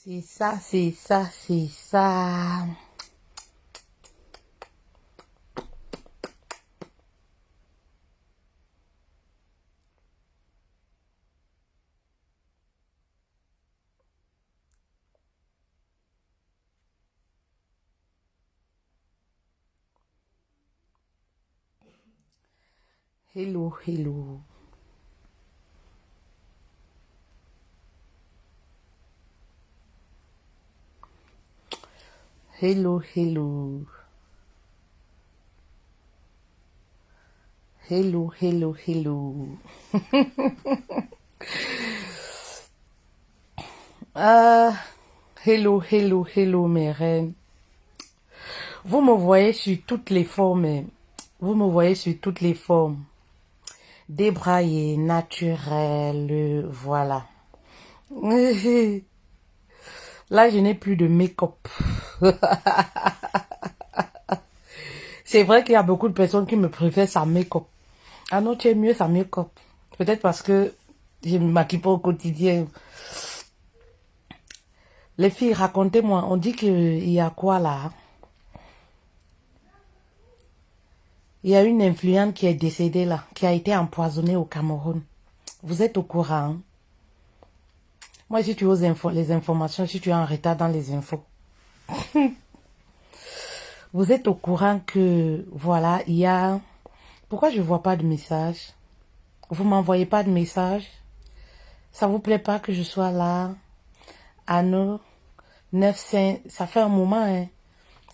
C'est ça, c'est ça, c'est ça. Hello, hello. Hello, hello. Hello, hello, hello. Ah, hello, hello, hello, mes reines. Vous me voyez sur toutes les formes. Vous me voyez sur toutes les formes. Débraillé, naturel, voilà. Là, je n'ai plus de make-up. C'est vrai qu'il y a beaucoup de personnes qui me préfèrent sa make-up. Ah non, tu es mieux sa make-up. Peut-être parce que je ne me maquille pas au quotidien. Les filles, racontez-moi, on dit qu'il y a quoi là? Il y a une influente qui est décédée là, qui a été empoisonnée au Cameroun. Vous êtes au courant? Hein? Moi, si tu oses les informations, si tu es en retard dans les infos. Vous êtes au courant que, voilà, il y a... Pourquoi je ne vois pas de message? Vous m'envoyez pas de message? Ça vous plaît pas que je sois là? Anno 95, ça fait un moment, hein?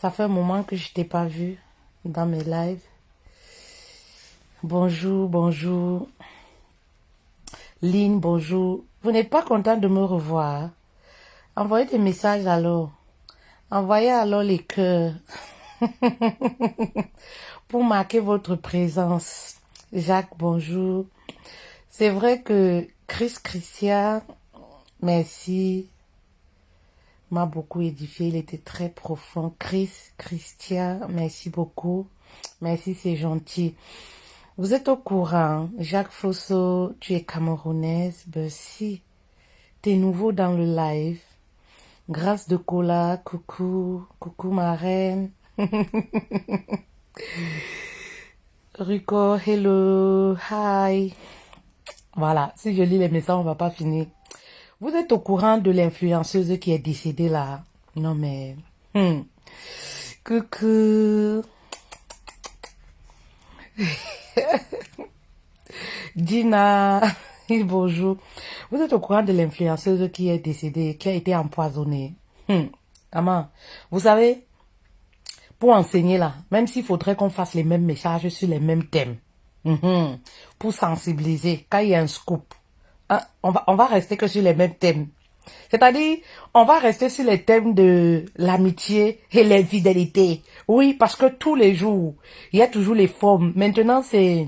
Ça fait un moment que je t'ai pas vu dans mes lives. Bonjour, bonjour. Lynn, bonjour. Vous n'êtes pas content de me revoir? Envoyez des messages alors. Envoyez alors les cœurs pour marquer votre présence. Jacques, bonjour. C'est vrai que Christian, merci, m'a beaucoup édifié. Il était très profond. Christian, merci beaucoup. Merci, c'est gentil. Vous êtes au courant, Jacques Fosso, tu es camerounaise, ben si, t'es nouveau dans le live. Grâce de Cola, coucou, coucou ma reine. Rico, hello, hi. Voilà, si je lis les messages, on va pas finir. Vous êtes au courant de l'influenceuse qui est décédée là? Non mais... Coucou. Dina, bonjour. Vous êtes au courant de l'influenceuse qui est décédée, qui a été empoisonnée? Maman, vous savez, pour enseigner là, même s'il faudrait qu'on fasse les mêmes messages sur les mêmes thèmes, pour sensibiliser, quand il y a un scoop, hein, on va rester que sur les mêmes thèmes. C'est-à-dire, on va rester sur les thèmes de l'amitié et l'infidélité. Oui, parce que tous les jours, il y a toujours les formes. Maintenant, c'est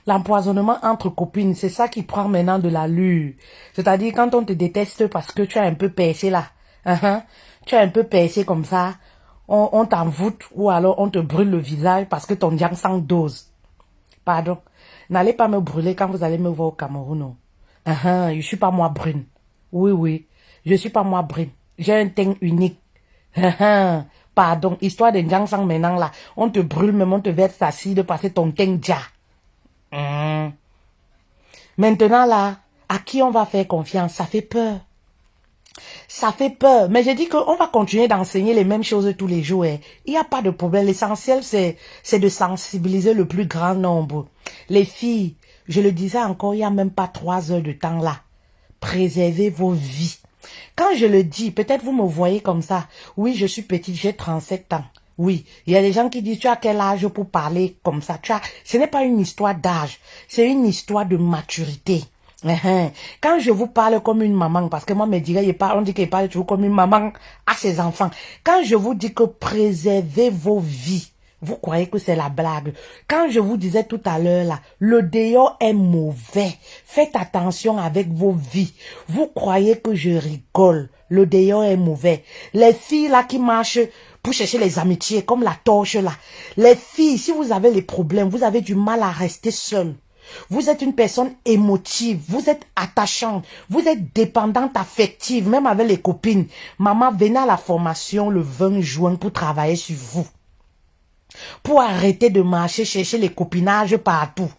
l'empoisonnement entre copines. C'est ça qui prend maintenant de l'allure. C'est-à-dire, quand on te déteste parce que tu as un peu percé là, tu as un peu percé comme ça, on t'envoûte ou alors on te brûle le visage parce que ton sang dose. Pardon. N'allez pas me brûler quand vous allez me voir au Cameroun. Non. Je suis pas moi brune. Oui, oui. Je suis pas moi brune. J'ai un teint unique. Pardon. Histoire de sang maintenant là. On te brûle même, on te verse acide parce que ton teint déjà. Maintenant là, à qui on va faire confiance? Ça fait peur. Ça fait peur. Mais j'ai dit qu'on va continuer d'enseigner les mêmes choses tous les jours. Hein. Il n'y a pas de problème. L'essentiel, c'est de sensibiliser le plus grand nombre. Les filles, je le disais encore, il n'y a même pas 3 heures de temps là. Préservez vos vies. Quand je le dis, peut-être vous me voyez comme ça. Oui, je suis petite, j'ai 37 ans. Oui, il y a des gens qui disent, tu as quel âge pour parler comme ça? Ce n'est pas une histoire d'âge, c'est une histoire de maturité. Quand je vous parle comme une maman, parce que moi, on dit qu'il parle toujours comme une maman à ses enfants. Quand je vous dis que préservez vos vies, vous croyez que c'est la blague. Quand je vous disais tout à l'heure là, le dehors est mauvais. Faites attention avec vos vies. Vous croyez que je rigole. Le dehors est mauvais. Les filles là qui marchent pour chercher les amitiés, comme la torche là. Les filles, si vous avez les problèmes, vous avez du mal à rester seule. Vous êtes une personne émotive. Vous êtes attachante. Vous êtes dépendante affective, même avec les copines. Maman, venez à la formation le 20 juin pour travailler sur vous. Pour arrêter de marcher, chercher les copinages partout.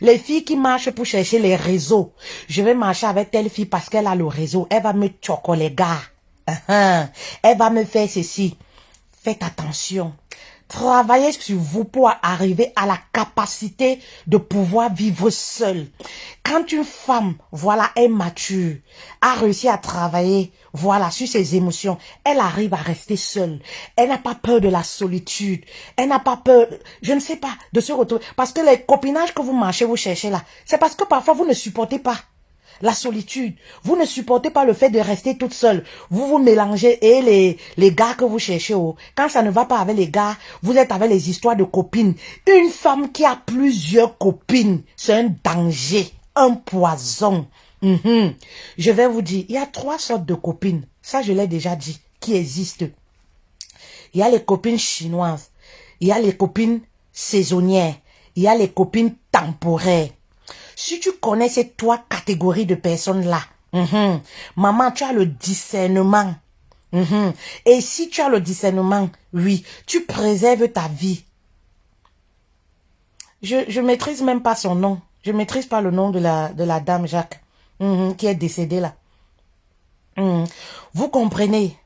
Les filles qui marchent pour chercher les réseaux. Je vais marcher avec telle fille parce qu'elle a le réseau. Elle va me choquer les gars. Elle va me faire ceci. Faites attention. Travaillez sur vous pour arriver à la capacité de pouvoir vivre seule. Quand une femme, voilà, est mature, a réussi à travailler, voilà, sur ses émotions, elle arrive à rester seule. Elle n'a pas peur de la solitude. Elle n'a pas peur, je ne sais pas, de se retrouver. Parce que les copinages que vous marchez, vous cherchez là, c'est parce que parfois vous ne supportez pas la solitude. Vous ne supportez pas le fait de rester toute seule. Vous vous mélangez et les gars que vous cherchez. Quand ça ne va pas avec les gars, vous êtes avec les histoires de copines. Une femme qui a plusieurs copines, c'est un danger, un poison. Je vais vous dire, il y a 3 sortes de copines. Ça, je l'ai déjà dit, qui existent. Il y a les copines chinoises. Il y a les copines saisonnières. Il y a les copines temporaires. Si tu connais ces 3 catégories de personnes-là, maman, tu as le discernement. Et si tu as le discernement, oui, tu préserves ta vie. Je maîtrise même pas son nom. Je maîtrise pas le nom de la dame Jacques, qui est décédée là. Vous comprenez?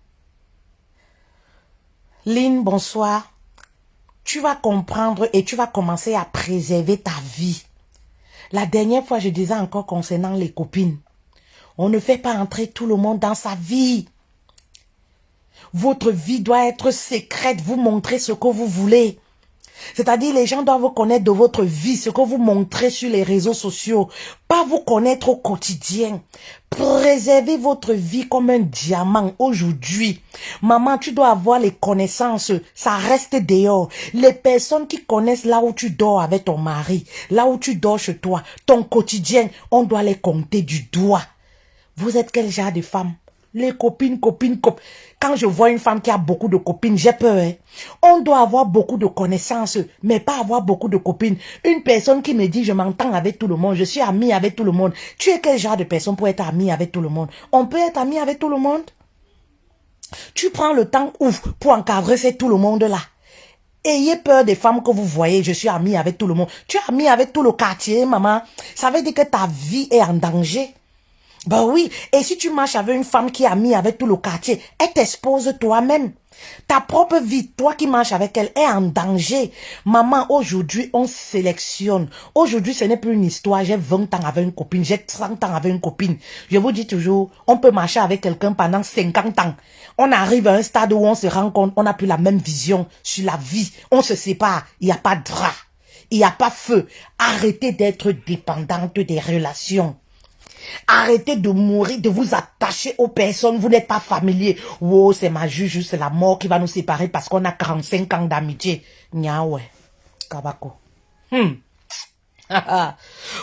Lynn, bonsoir. Tu vas comprendre et tu vas commencer à préserver ta vie. La dernière fois, je disais encore concernant les copines. On ne fait pas entrer tout le monde dans sa vie. Votre vie doit être secrète. Vous montrez ce que vous voulez. C'est-à-dire, les gens doivent vous connaître de votre vie, ce que vous montrez sur les réseaux sociaux. Pas vous connaître au quotidien. Préservez votre vie comme un diamant aujourd'hui. Maman, tu dois avoir les connaissances. Ça reste dehors. Les personnes qui connaissent là où tu dors avec ton mari, là où tu dors chez toi, ton quotidien, on doit les compter du doigt. Vous êtes quel genre de femme? Les copines. Quand je vois une femme qui a beaucoup de copines, j'ai peur. On doit avoir beaucoup de connaissances, mais pas avoir beaucoup de copines. Une personne qui me dit, je m'entends avec tout le monde, je suis amie avec tout le monde. Tu es quel genre de personne pour être amie avec tout le monde? On peut être amie avec tout le monde? Tu prends le temps pour encadrer tout le monde là. Ayez peur des femmes que vous voyez, je suis amie avec tout le monde. Tu es amie avec tout le quartier, maman. Ça veut dire que ta vie est en danger. Ben oui, et si tu marches avec une femme qui est amie avec tout le quartier, elle t'expose toi-même. Ta propre vie, toi qui marches avec elle, est en danger. Maman, aujourd'hui, on sélectionne. Aujourd'hui, ce n'est plus une histoire. J'ai 20 ans avec une copine, j'ai 30 ans avec une copine. Je vous dis toujours, on peut marcher avec quelqu'un pendant 50 ans. On arrive à un stade où on se rend compte, on n'a plus la même vision sur la vie. On se sépare, il n'y a pas de drap, il n'y a pas feu. Arrêtez d'être dépendante des relations. Arrêtez de mourir, de vous attacher aux personnes. Vous n'êtes pas familier. Oh, c'est ma juge, c'est la mort qui va nous séparer parce qu'on a 45 ans d'amitié. Nya ouais. Kabako.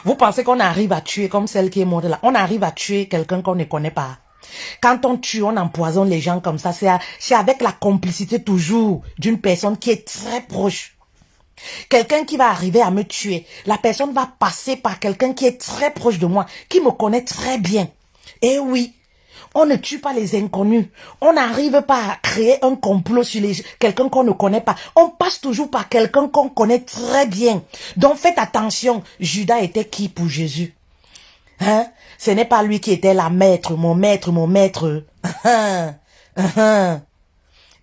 Vous pensez qu'on arrive à tuer comme celle qui est morte là? On arrive à tuer quelqu'un qu'on ne connaît pas. Quand on tue, on empoisonne les gens comme ça. C'est avec la complicité toujours d'une personne qui est très proche. Quelqu'un qui va arriver à me tuer, la personne va passer par quelqu'un qui est très proche de moi, qui me connaît très bien. Et oui, on ne tue pas les inconnus. On n'arrive pas à créer un complot sur quelqu'un qu'on ne connaît pas. On passe toujours par quelqu'un qu'on connaît très bien. Donc faites attention, Judas était qui pour Jésus? Hein? Ce n'est pas lui qui était la maître, mon maître, mon maître.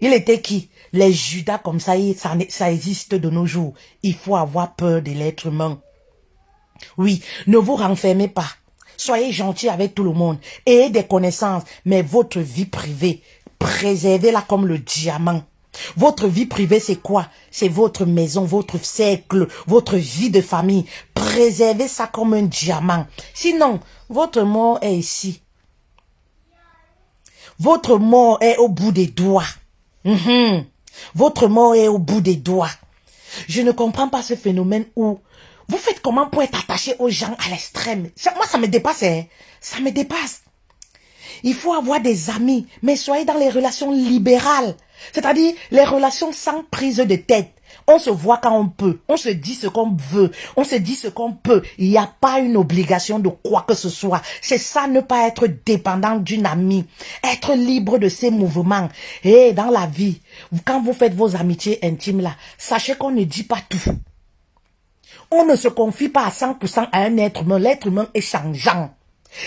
Il était qui? Les Judas comme ça, ça existe de nos jours. Il faut avoir peur de l'être humain. Oui, ne vous renfermez pas. Soyez gentils avec tout le monde. Ayez des connaissances, mais votre vie privée, préservez-la comme le diamant. Votre vie privée, c'est quoi? C'est votre maison, votre cercle, votre vie de famille. Préservez ça comme un diamant. Sinon, votre mort est ici. Votre mort est au bout des doigts. Votre mort est au bout des doigts. Je ne comprends pas ce phénomène où vous faites comment pour être attaché aux gens à l'extrême. Moi, ça me dépasse. Ça me dépasse. Il faut avoir des amis, mais soyez dans les relations libérales. C'est-à-dire les relations sans prise de tête. On se voit quand on peut. On se dit ce qu'on veut. On se dit ce qu'on peut. Il n'y a pas une obligation de quoi que ce soit. C'est ça, ne pas être dépendant d'une amie. Être libre de ses mouvements. Et dans la vie, quand vous faites vos amitiés intimes là, sachez qu'on ne dit pas tout. On ne se confie pas à 100% à un être humain. L'être humain est changeant.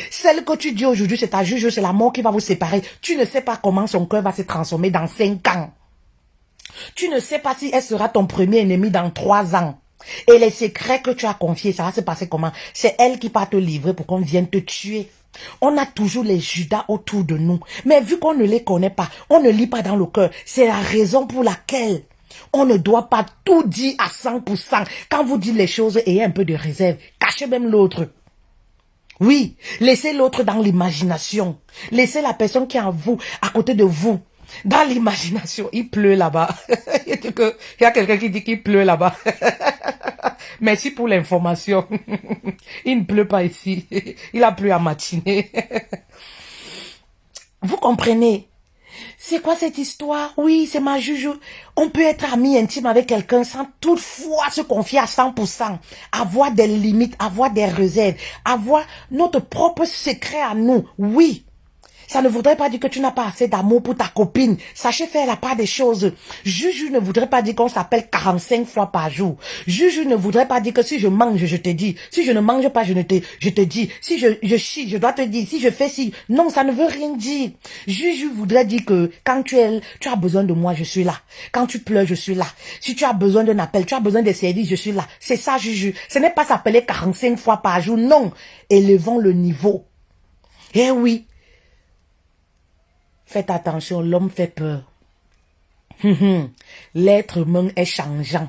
Celle que tu dis aujourd'hui, c'est ta juge, c'est la mort qui va vous séparer. Tu ne sais pas comment son cœur va se transformer dans 5 ans. Tu ne sais pas si elle sera ton premier ennemi dans 3 ans. Et les secrets que tu as confiés, ça va se passer comment? C'est elle qui va te livrer pour qu'on vienne te tuer. On a toujours les Judas autour de nous. Mais vu qu'on ne les connaît pas, on ne lit pas dans le cœur. C'est la raison pour laquelle on ne doit pas tout dire à 100%. Quand vous dites les choses, ayez un peu de réserve. Cachez même l'autre. Oui, laissez l'autre dans l'imagination. Laissez la personne qui est en vous, à côté de vous. Dans l'imagination, il pleut là-bas. Il y a quelqu'un qui dit qu'il pleut là-bas. Merci pour l'information. Il ne pleut pas ici. Il a plu à matinée. Vous comprenez? C'est quoi cette histoire? Oui, c'est ma juge. On peut être ami intime avec quelqu'un sans toutefois se confier à 100%. Avoir des limites, avoir des réserves, avoir notre propre secret à nous. Oui. Ça ne voudrait pas dire que tu n'as pas assez d'amour pour ta copine. Sachez faire la part des choses. Juju ne voudrait pas dire qu'on s'appelle 45 fois par jour. Juju ne voudrait pas dire que si je mange, je te dis. Si je ne mange pas, je te dis. Si je chie, je dois te dire. Si je fais ci. Non, ça ne veut rien dire. Juju voudrait dire que quand tu as besoin de moi, je suis là. Quand tu pleures, je suis là. Si tu as besoin d'un appel, tu as besoin de services, je suis là. C'est ça, Juju. Ce n'est pas s'appeler 45 fois par jour. Non. Élevons le niveau. Eh oui. Faites attention, l'homme fait peur. L'être humain est changeant.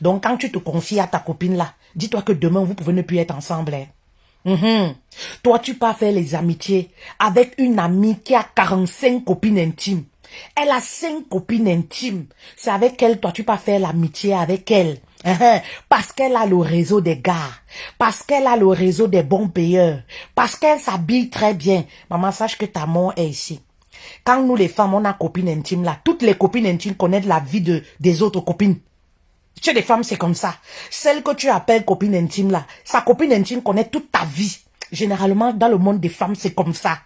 Donc, quand tu te confies à ta copine là, dis-toi que demain, vous pouvez ne plus être ensemble. Toi, tu pars faire les amitiés avec une amie qui a 45 copines intimes. Elle a 5 copines intimes. C'est avec elle, toi, tu pars faire l'amitié avec elle. Parce qu'elle a le réseau des gars. Parce qu'elle a le réseau des bons payeurs. Parce qu'elle s'habille très bien. Maman, sache que ta mort est ici. Quand nous les femmes, on a copines intimes là, toutes les copines intimes connaissent la vie des autres copines. Chez les femmes, c'est comme ça. Celle que tu appelles copine intime là, sa copine intime connaît toute ta vie. Généralement, dans le monde des femmes, c'est comme ça.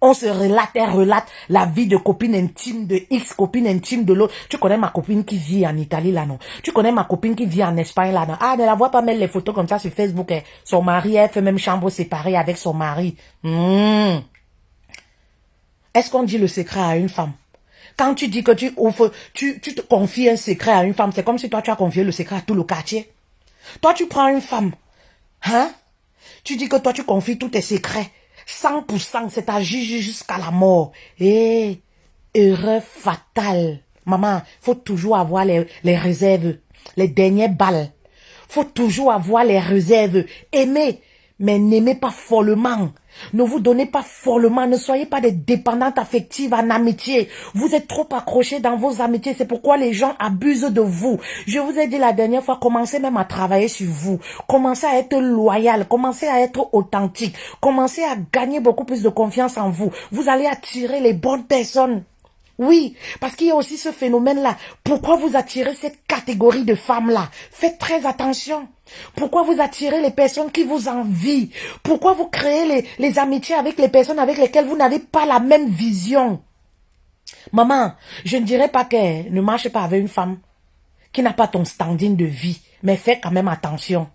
On se relate, elle relate la vie de copine intime, de X copine intime de l'autre. Tu connais ma copine qui vit en Italie là, non? Tu connais ma copine qui vit en Espagne là, non? Ah, ne la vois pas mettre les photos comme ça sur Facebook. Hein. Son mari, elle fait même chambre séparée avec son mari. Est-ce qu'on dit le secret à une femme? Quand tu dis que tu te confies un secret à une femme, c'est comme si toi tu as confié le secret à tout le quartier. Toi tu prends une femme, hein? Tu dis que toi tu confies tous tes secrets. 100%, c'est à juger jusqu'à la mort. Erreur fatale. Maman, faut toujours avoir les réserves, les dernières balles. Faut toujours avoir les réserves. Aimer, mais n'aimez pas follement. Ne vous donnez pas follement, ne soyez pas des dépendantes affectives en amitié. Vous êtes trop accrochés dans vos amitiés, c'est pourquoi les gens abusent de vous. Je vous ai dit la dernière fois, commencez même à travailler sur vous. Commencez à être loyal, commencez à être authentique, commencez à gagner beaucoup plus de confiance en vous. Vous allez attirer les bonnes personnes. Oui, parce qu'il y a aussi ce phénomène-là. Pourquoi vous attirez cette catégorie de femmes-là? Faites très attention. Pourquoi vous attirez les personnes qui vous envient? Pourquoi vous créez les amitiés avec les personnes avec lesquelles vous n'avez pas la même vision? Maman, je ne dirais pas que ne marche pas avec une femme qui n'a pas ton standing de vie, mais fais quand même attention.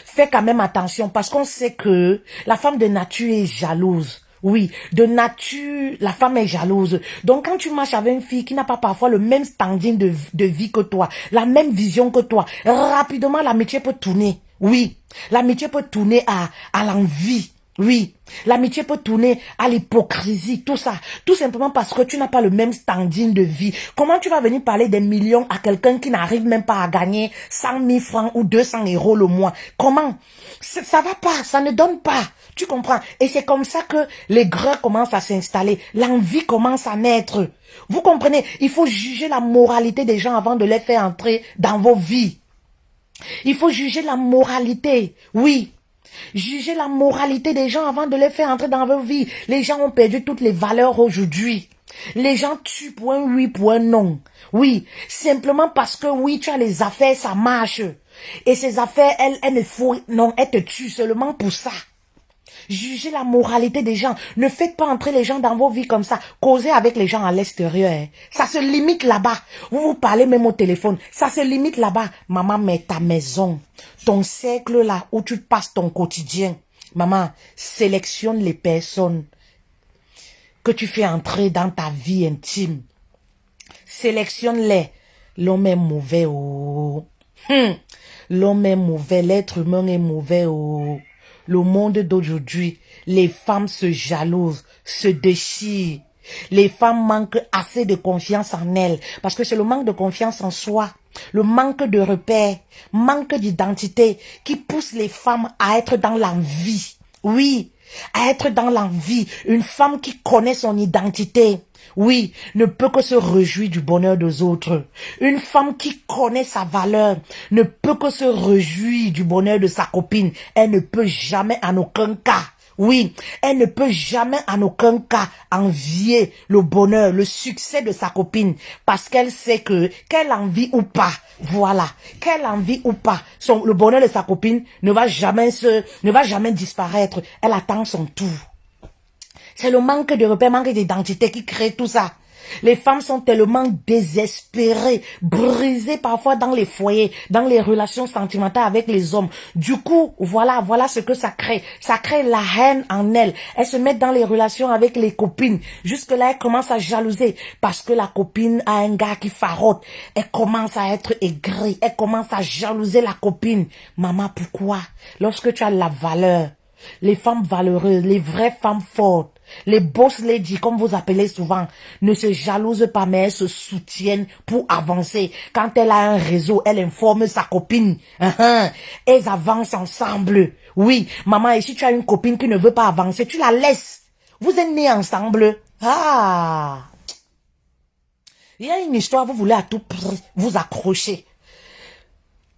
Fais quand même attention parce qu'on sait que la femme de nature est jalouse. Oui, de nature, la femme est jalouse. Donc, quand tu marches avec une fille qui n'a pas parfois le même standing de vie que toi, la même vision que toi, rapidement, l'amitié peut tourner. Oui, l'amitié peut tourner à l'envie. Oui, l'amitié peut tourner à l'hypocrisie, tout ça. Tout simplement parce que tu n'as pas le même standing de vie. Comment tu vas venir parler des millions à quelqu'un qui n'arrive même pas à gagner 100 000 francs ou 200 € le mois? Comment? Ça va pas, ça ne donne pas. Tu comprends? Et c'est comme ça que les greurs commencent à s'installer. L'envie commence à naître. Vous comprenez? Il faut juger la moralité des gens avant de les faire entrer dans vos vies. Il faut juger la moralité. Oui. Jugez la moralité des gens avant de les faire entrer dans vos vies. Les gens ont perdu toutes les valeurs aujourd'hui. Les gens tuent pour un oui, pour un non. Oui, simplement parce que oui, tu as les affaires, ça marche. Et ces affaires, elles ne font... Non, elles te tuent seulement pour ça. Jugez la moralité des gens. Ne faites pas entrer les gens dans vos vies comme ça. Causez avec les gens à l'extérieur. Hein. Ça se limite là-bas. Vous vous parlez même au téléphone. Ça se limite là-bas. Maman, mais ta maison, ton cercle là où tu passes ton quotidien. Maman, sélectionne les personnes que tu fais entrer dans ta vie intime. Sélectionne-les. L'homme est mauvais. Oh. L'homme est mauvais. L'être humain est mauvais. Oh. Le monde d'aujourd'hui, les femmes se jalousent, se déchirent. Les femmes manquent assez de confiance en elles. Parce que c'est le manque de confiance en soi, le manque de repères, manque d'identité qui pousse les femmes à être dans l'envie. Oui, à être dans l'envie. Une femme qui connaît son identité, oui, ne peut que se réjouir du bonheur des autres. Une femme qui connaît sa valeur ne peut que se réjouir du bonheur de sa copine. Elle ne peut jamais en aucun cas, oui, elle ne peut jamais en aucun cas envier le bonheur, le succès de sa copine parce qu'elle sait que, qu'elle envie ou pas, voilà, qu'elle envie ou pas, le bonheur de sa copine ne va jamais disparaître. Elle attend son tour. C'est le manque de repères, manque d'identité qui crée tout ça. Les femmes sont tellement désespérées, brisées parfois dans les foyers, dans les relations sentimentales avec les hommes. Du coup, voilà ce que ça crée. Ça crée la haine en elles. Elles se mettent dans les relations avec les copines. Jusque-là, elles commencent à jalouser parce que la copine a un gars qui farote. Elle commence à être aigrie. Elle commence à jalouser la copine. Maman, pourquoi? Lorsque tu as la valeur, les femmes valeureuses, les vraies femmes fortes, les boss ladies, comme vous appelez souvent, ne se jalousent pas, mais elles se soutiennent pour avancer. Quand elle a un réseau, elle informe sa copine. Elles avancent ensemble. Oui, maman, et si tu as une copine qui ne veut pas avancer, tu la laisses. Vous êtes nés ensemble. Ah! Il y a une histoire, vous voulez à tout prix vous accrocher.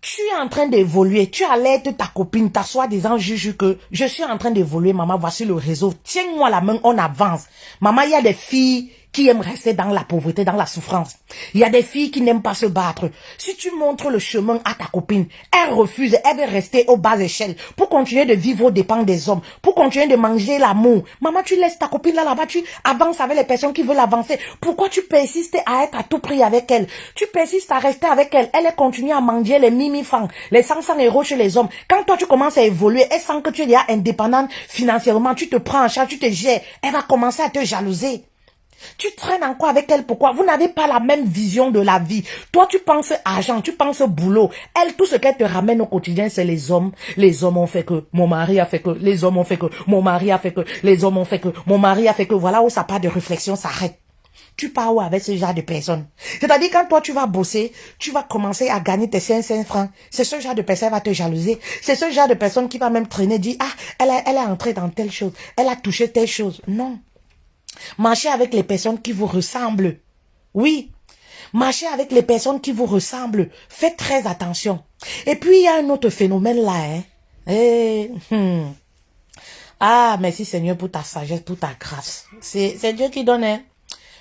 Tu es en train d'évoluer, tu alertes ta copine, ta soi-disant juge que je suis en train d'évoluer, maman, voici le réseau, tiens-moi la main, on avance. Maman, il y a des filles qui aiment rester dans la pauvreté, dans la souffrance. Il y a des filles qui n'aiment pas se battre. Si tu montres le chemin à ta copine, elle refuse, elle veut rester aux bas échelles pour continuer de vivre aux dépens des hommes, pour continuer de manger l'amour. Maman, tu laisses ta copine là-bas, tu avances avec les personnes qui veulent avancer. Pourquoi tu persistes à être à tout prix avec elle? Tu persistes à rester avec elle. Elle continue à manger les mimi-francs, les 500 euros chez les hommes. Quand toi, tu commences à évoluer, elle sent que tu es déjà indépendante financièrement, tu te prends en charge, tu te gères. Elle va commencer à te jalouser. Tu traînes encore avec elle, pourquoi? Vous n'avez pas la même vision de la vie. Toi, tu penses argent, tu penses boulot. Elle, tout ce qu'elle te ramène au quotidien, c'est les hommes. Les hommes ont fait que, mon mari a fait que, les hommes ont fait que, mon mari a fait que, les hommes ont fait que, mon mari a fait que. Voilà où ça part de réflexion s'arrête. Tu pars où avec ce genre de personnes? C'est-à-dire, quand toi, tu vas bosser, tu vas commencer à gagner tes 500 francs. C'est ce genre de personne qui va te jalouser. C'est ce genre de personne qui va même traîner, dire, ah, elle est entrée dans telle chose. Elle a touché telle chose. Non. Marchez avec les personnes qui vous ressemblent. Oui, marchez avec les personnes qui vous ressemblent. Faites très attention. Et puis, il y a un autre phénomène là. Ah, merci Seigneur pour ta sagesse, pour ta grâce. C'est Dieu qui donne. Hein?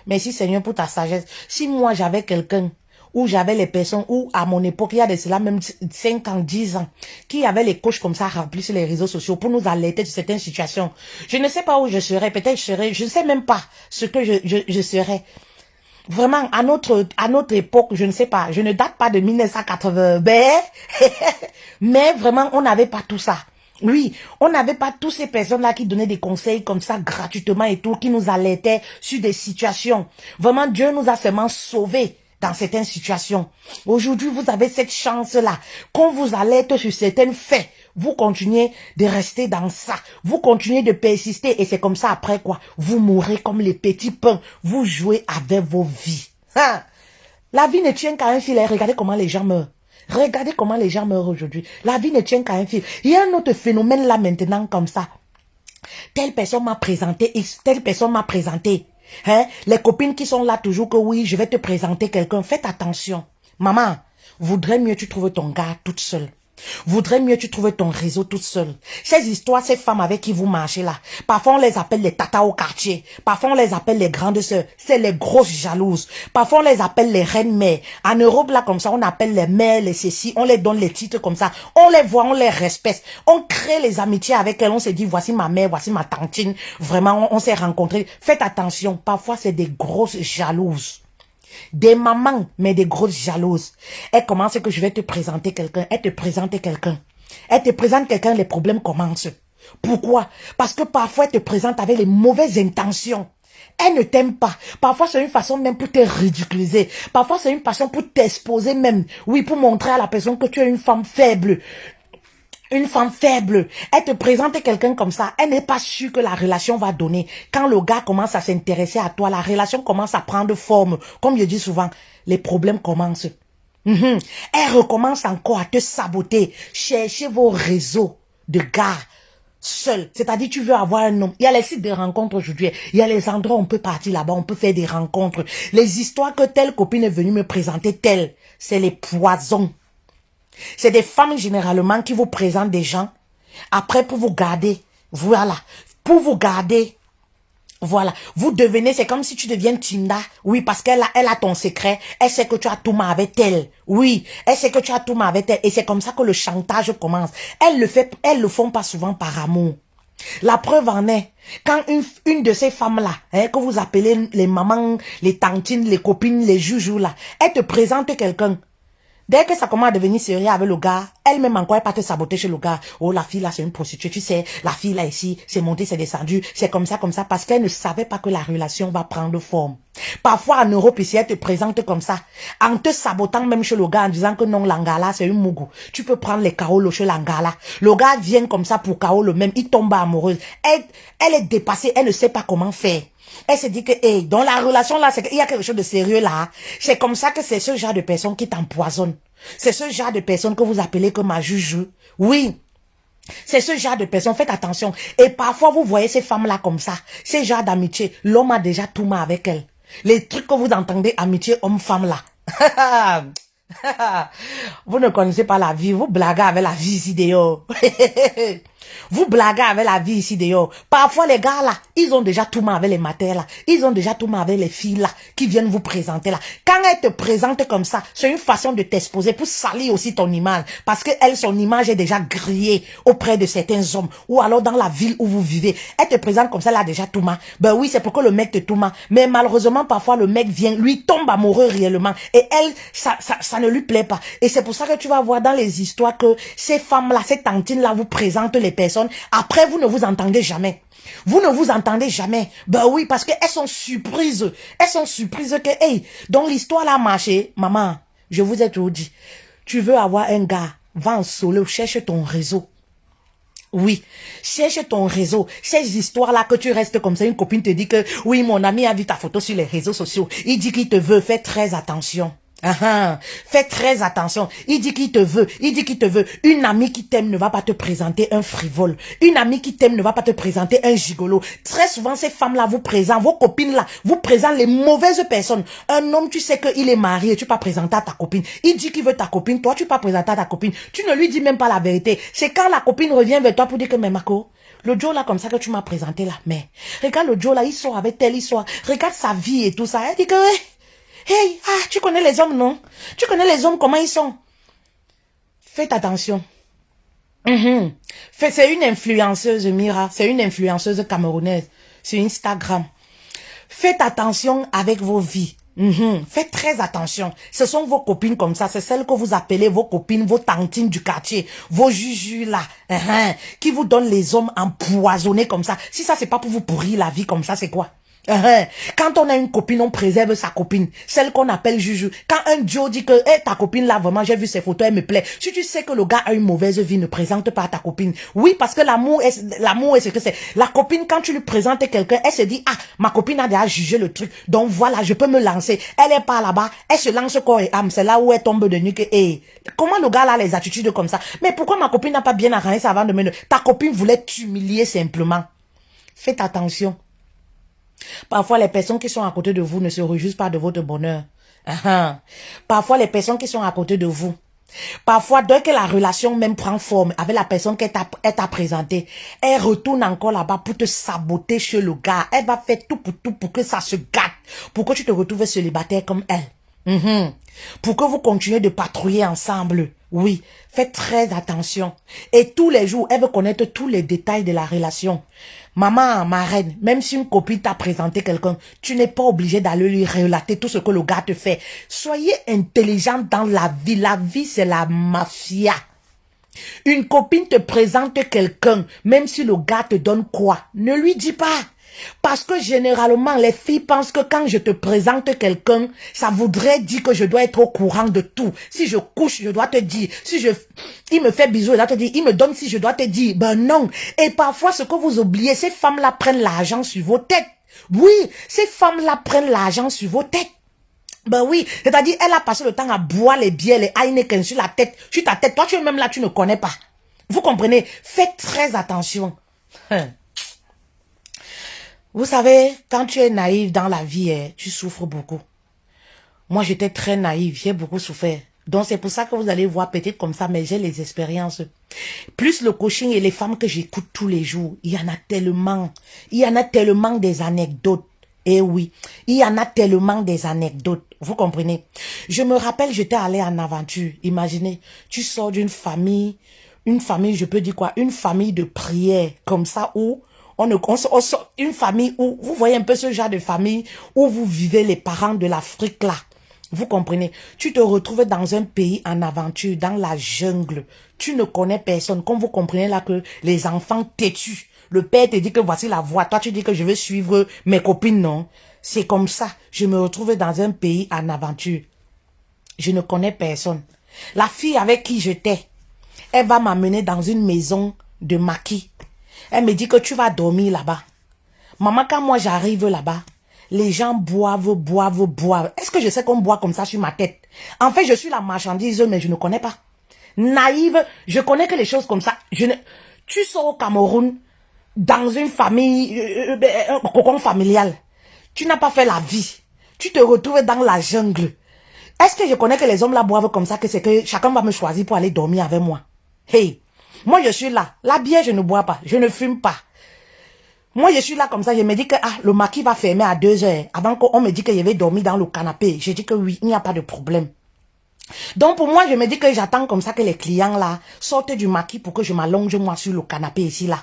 Merci Seigneur pour ta sagesse. Si moi, j'avais quelqu'un, où j'avais les personnes, où à mon époque, il y a de cela même 5 ans, 10 ans, qui avaient les couches comme ça remplis sur les réseaux sociaux pour nous alerter de certaines situations. Je ne sais pas où je serais, peut-être je ne sais même pas ce que je serais. Vraiment, à notre époque, je ne sais pas, je ne date pas de 1980, mais vraiment, on n'avait pas tout ça. Oui, on n'avait pas tous ces personnes-là qui donnaient des conseils comme ça gratuitement et tout, qui nous alertaient sur des situations. Vraiment, Dieu nous a seulement sauvés dans certaines situations. Aujourd'hui, vous avez cette chance-là. Qu'on vous alerte sur certains faits, vous continuez de rester dans ça. Vous continuez de persister et c'est comme ça après quoi? Vous mourrez comme les petits pains. Vous jouez avec vos vies. Hein? La vie ne tient qu'à un fil. Regardez comment les gens meurent. Regardez comment les gens meurent aujourd'hui. La vie ne tient qu'à un fil. Il y a un autre phénomène là maintenant comme ça. Telle personne m'a présenté X, telle personne m'a présenté. Hein? Les copines qui sont là toujours que oui, je vais te présenter quelqu'un. Faites attention. Maman, vaudrait mieux tu trouves ton gars toute seule. Vaudrait mieux tu trouves ton réseau toute seule. Ces histoires, ces femmes avec qui vous marchez là, parfois on les appelle les tatas au quartier, parfois on les appelle les grandes sœurs, c'est les grosses jalouses, parfois on les appelle les reines mères. En Europe là comme ça, on appelle les mères, les ceci, on les donne les titres comme ça, on les voit, on les respecte, on crée les amitiés avec elles, on se dit voici ma mère, voici ma tantine, vraiment on s'est rencontrés. Faites attention, parfois c'est des grosses jalouses. Des mamans, mais des grosses jalouses. Elle commence que je vais te présenter quelqu'un. Elle te présente quelqu'un. Elle te présente quelqu'un, les problèmes commencent. Pourquoi? Parce que parfois elle te présente avec les mauvaises intentions. Elle ne t'aime pas. Parfois c'est une façon même pour te ridiculiser. Parfois c'est une façon pour t'exposer même. Oui, pour montrer à la personne que tu es une femme faible. Une femme faible, elle te présente quelqu'un comme ça, elle n'est pas sûre que la relation va donner. Quand le gars commence à s'intéresser à toi, la relation commence à prendre forme. Comme je dis souvent, les problèmes commencent. Elle recommence encore à te saboter. Cherchez vos réseaux de gars seuls. C'est-à-dire, tu veux avoir un homme. Il y a les sites de rencontres aujourd'hui. Il y a les endroits où on peut partir là-bas, on peut faire des rencontres. Les histoires que telle copine est venue me présenter, telle, c'est les poisons. C'est des femmes généralement qui vous présentent des gens. Après, pour vous garder, voilà. Pour vous garder, voilà. Vous devenez, c'est comme si tu deviens Tinda. Oui, parce qu'elle a ton secret. Elle sait que tu as tout mal avec elle. Oui, elle sait que tu as tout mal avec elle. Et c'est comme ça que le chantage commence. Elles le font pas souvent par amour. La preuve en est, quand une de ces femmes-là, que vous appelez les mamans, les tantines, les copines, les joujoux là, elle te présente quelqu'un. Dès que ça commence à devenir sérieux avec le gars, elle-même encore, elle pas te saboter chez le gars. Oh, la fille là, c'est une prostituée, tu sais. La fille là ici, c'est monté, c'est descendu. C'est comme ça, parce qu'elle ne savait pas que la relation va prendre forme. Parfois, en Europe, ici, elle te présente comme ça. En te sabotant même chez le gars, en disant que non, l'angala, c'est une mougou. Tu peux prendre les kaolo chez l'angala. Le gars vient comme ça pour kaolo même. Il tombe amoureuse. Elle est dépassée. Elle ne sait pas comment faire. Elle se dit que, hey, dans la relation là, il y a quelque chose de sérieux là. C'est comme ça que c'est ce genre de personnes qui t'empoisonnent. C'est ce genre de personnes que vous appelez comme ma juju. Oui. C'est ce genre de personnes, faites attention. Et parfois, vous voyez ces femmes-là comme ça. Ces genres d'amitié. L'homme a déjà tout mal avec elle. Les trucs que vous entendez, amitié homme-femme là. Vous ne connaissez pas la vie. Vous blaguez avec la vie ici dehors. Vous blaguez avec la vie ici dehors. Parfois, les gars là, ils ont déjà tout mal avec les matères là. Ils ont déjà tout mal avec les filles là, qui viennent vous présenter là. Quand elles te présentent comme ça, c'est une façon de t'exposer pour salir aussi ton image. Parce que elle, son image est déjà grillée auprès de certains hommes. Ou alors dans la ville où vous vivez. Elle te présente comme ça, là, déjà tout mal. Ben oui, c'est pour que le mec te tout mal. Mais malheureusement, parfois, le mec vient, lui tombe amoureux réellement. Et elle, ça ne lui plaît pas. Et c'est pour ça que tu vas voir dans les histoires que ces femmes-là, ces tantines-là vous présentent les personnes. Après, vous ne vous entendez jamais. Vous ne vous entendez jamais. Ben oui, parce qu'elles sont surprises. Elles sont surprises que, hey, donc l'histoire là a marché. Maman, je vous ai tout dit. Tu veux avoir un gars, va en solo, cherche ton réseau. Oui, cherche ton réseau. Ces histoires-là que tu restes comme ça, une copine te dit que, oui, mon ami a vu ta photo sur les réseaux sociaux. Il dit qu'il te veut, fais très attention. Fais très attention. Il dit qu'il te veut. Il dit qu'il te veut. Une amie qui t'aime ne va pas te présenter un frivole. Une amie qui t'aime ne va pas te présenter un gigolo. Très souvent, ces femmes-là vous présentent, vos copines-là, vous présentent les mauvaises personnes. Un homme, tu sais qu'il est marié, tu pas présenter à ta copine. Il dit qu'il veut ta copine, toi, tu pas présenter à ta copine. Tu ne lui dis même pas la vérité. C'est quand la copine revient vers toi pour dire que, mais Marco, le Joe là, comme ça que tu m'as présenté là, mais regarde le Joe là, il sort avec telle histoire. Regarde sa vie et tout ça. Elle dit que, hey, tu connais les hommes, non? Tu connais les hommes, comment ils sont? Faites attention. C'est une influenceuse, Mira. C'est une influenceuse camerounaise sur Instagram. Faites attention avec vos vies. Faites très attention. Ce sont vos copines comme ça. C'est celles que vous appelez vos copines, vos tantines du quartier, vos jujus là, qui vous donnent les hommes empoisonnés comme ça. Si ça, c'est pas pour vous pourrir la vie comme ça, c'est quoi? Quand on a une copine, on préserve sa copine, celle qu'on appelle Juju. Quand un Joe dit que hey, ta copine là, vraiment, j'ai vu ses photos, elle me plaît. Si tu sais que le gars a une mauvaise vie, ne présente pas à ta copine. Oui, parce que l'amour est ce que c'est. La copine, quand tu lui présentes quelqu'un, elle se dit, ah, ma copine a déjà jugé le truc. Donc voilà, je peux me lancer. Elle est pas là-bas, elle se lance corps et âme. C'est là où elle tombe de nuque. Hey, comment le gars là a les attitudes comme ça? Mais pourquoi ma copine n'a pas bien arrangé ça avant de me... Ta copine voulait t'humilier simplement. Faites attention. Parfois, les personnes qui sont à côté de vous ne se réjouissent pas de votre bonheur. Parfois, les personnes qui sont à côté de vous, Parfois, dès que la relation même prend forme avec la personne qu'elle t'a présentée, elle retourne encore là-bas pour te saboter chez le gars. Elle va faire tout pour que ça se gâte, pour que tu te retrouves célibataire comme elle. Pour que vous continuez de patrouiller ensemble. Oui, faites très attention. Et tous les jours, elle veut connaître tous les détails de la relation. Maman, ma reine, même si une copine t'a présenté quelqu'un, tu n'es pas obligé d'aller lui relater tout ce que le gars te fait. Soyez intelligent dans la vie. La vie, c'est la mafia. Une copine te présente quelqu'un, même si le gars te donne quoi, ne lui dis pas. Parce que généralement, les filles pensent que quand je te présente quelqu'un, ça voudrait dire que je dois être au courant de tout. Si je couche, je dois te dire. Il me fait bisous, je dois te dire. Il me donne si je dois te dire. Ben non. Et parfois, ce que vous oubliez, ces femmes-là prennent l'argent sur vos têtes. Oui, ces femmes-là prennent l'argent sur vos têtes. Ben oui, c'est-à-dire, elle a passé le temps à boire les bières, les Heineken sur la tête, sur ta tête. Toi, tu es même là, tu ne connais pas. Vous comprenez? Faites très attention. Vous savez, quand tu es naïf dans la vie, tu souffres beaucoup. Moi, j'étais très naïve, j'ai beaucoup souffert. Donc, c'est pour ça que vous allez voir peut-être comme ça, mais j'ai les expériences. Plus le coaching et les femmes que j'écoute tous les jours, il y en a tellement. Il y en a tellement des anecdotes. Eh oui, il y en a tellement des anecdotes. Vous comprenez? Je me rappelle, j'étais allée en aventure. Imaginez, tu sors d'une famille, je peux dire quoi? Une famille de prière, comme ça, où une famille où, vous voyez un peu ce genre de famille où vous vivez les parents de l'Afrique là. Vous comprenez? Tu te retrouves dans un pays en aventure, dans la jungle. Tu ne connais personne. Comme vous comprenez là que les enfants têtus. Le père te dit que voici la voie. Toi, tu dis que je veux suivre mes copines, non? C'est comme ça. Je me retrouve dans un pays en aventure. Je ne connais personne. La fille avec qui j'étais, elle va m'amener dans une maison de maquis. Elle me dit que tu vas dormir là-bas. Maman, quand moi j'arrive là-bas, les gens boivent. Est-ce que je sais qu'on boit comme ça sur ma tête? En fait, je suis la marchandise, mais je ne connais pas. Naïve, je connais que les choses comme ça. Tu sors au Cameroun, dans une famille, un cocon familial. Tu n'as pas fait la vie. Tu te retrouves dans la jungle. Est-ce que je connais que les hommes là boivent comme ça, que c'est que chacun va me choisir pour aller dormir avec moi? Hey, moi je suis là. La bière, je ne bois pas. Je ne fume pas. Moi, je suis là comme ça, je me dis que le maquis va fermer à 2 heures. Avant qu'on me dise que je vais dormir dans le canapé. Je dis que oui, il n'y a pas de problème. Donc pour moi, je me dis que j'attends comme ça que les clients là sortent du maquis pour que je m'allonge moi sur le canapé ici là.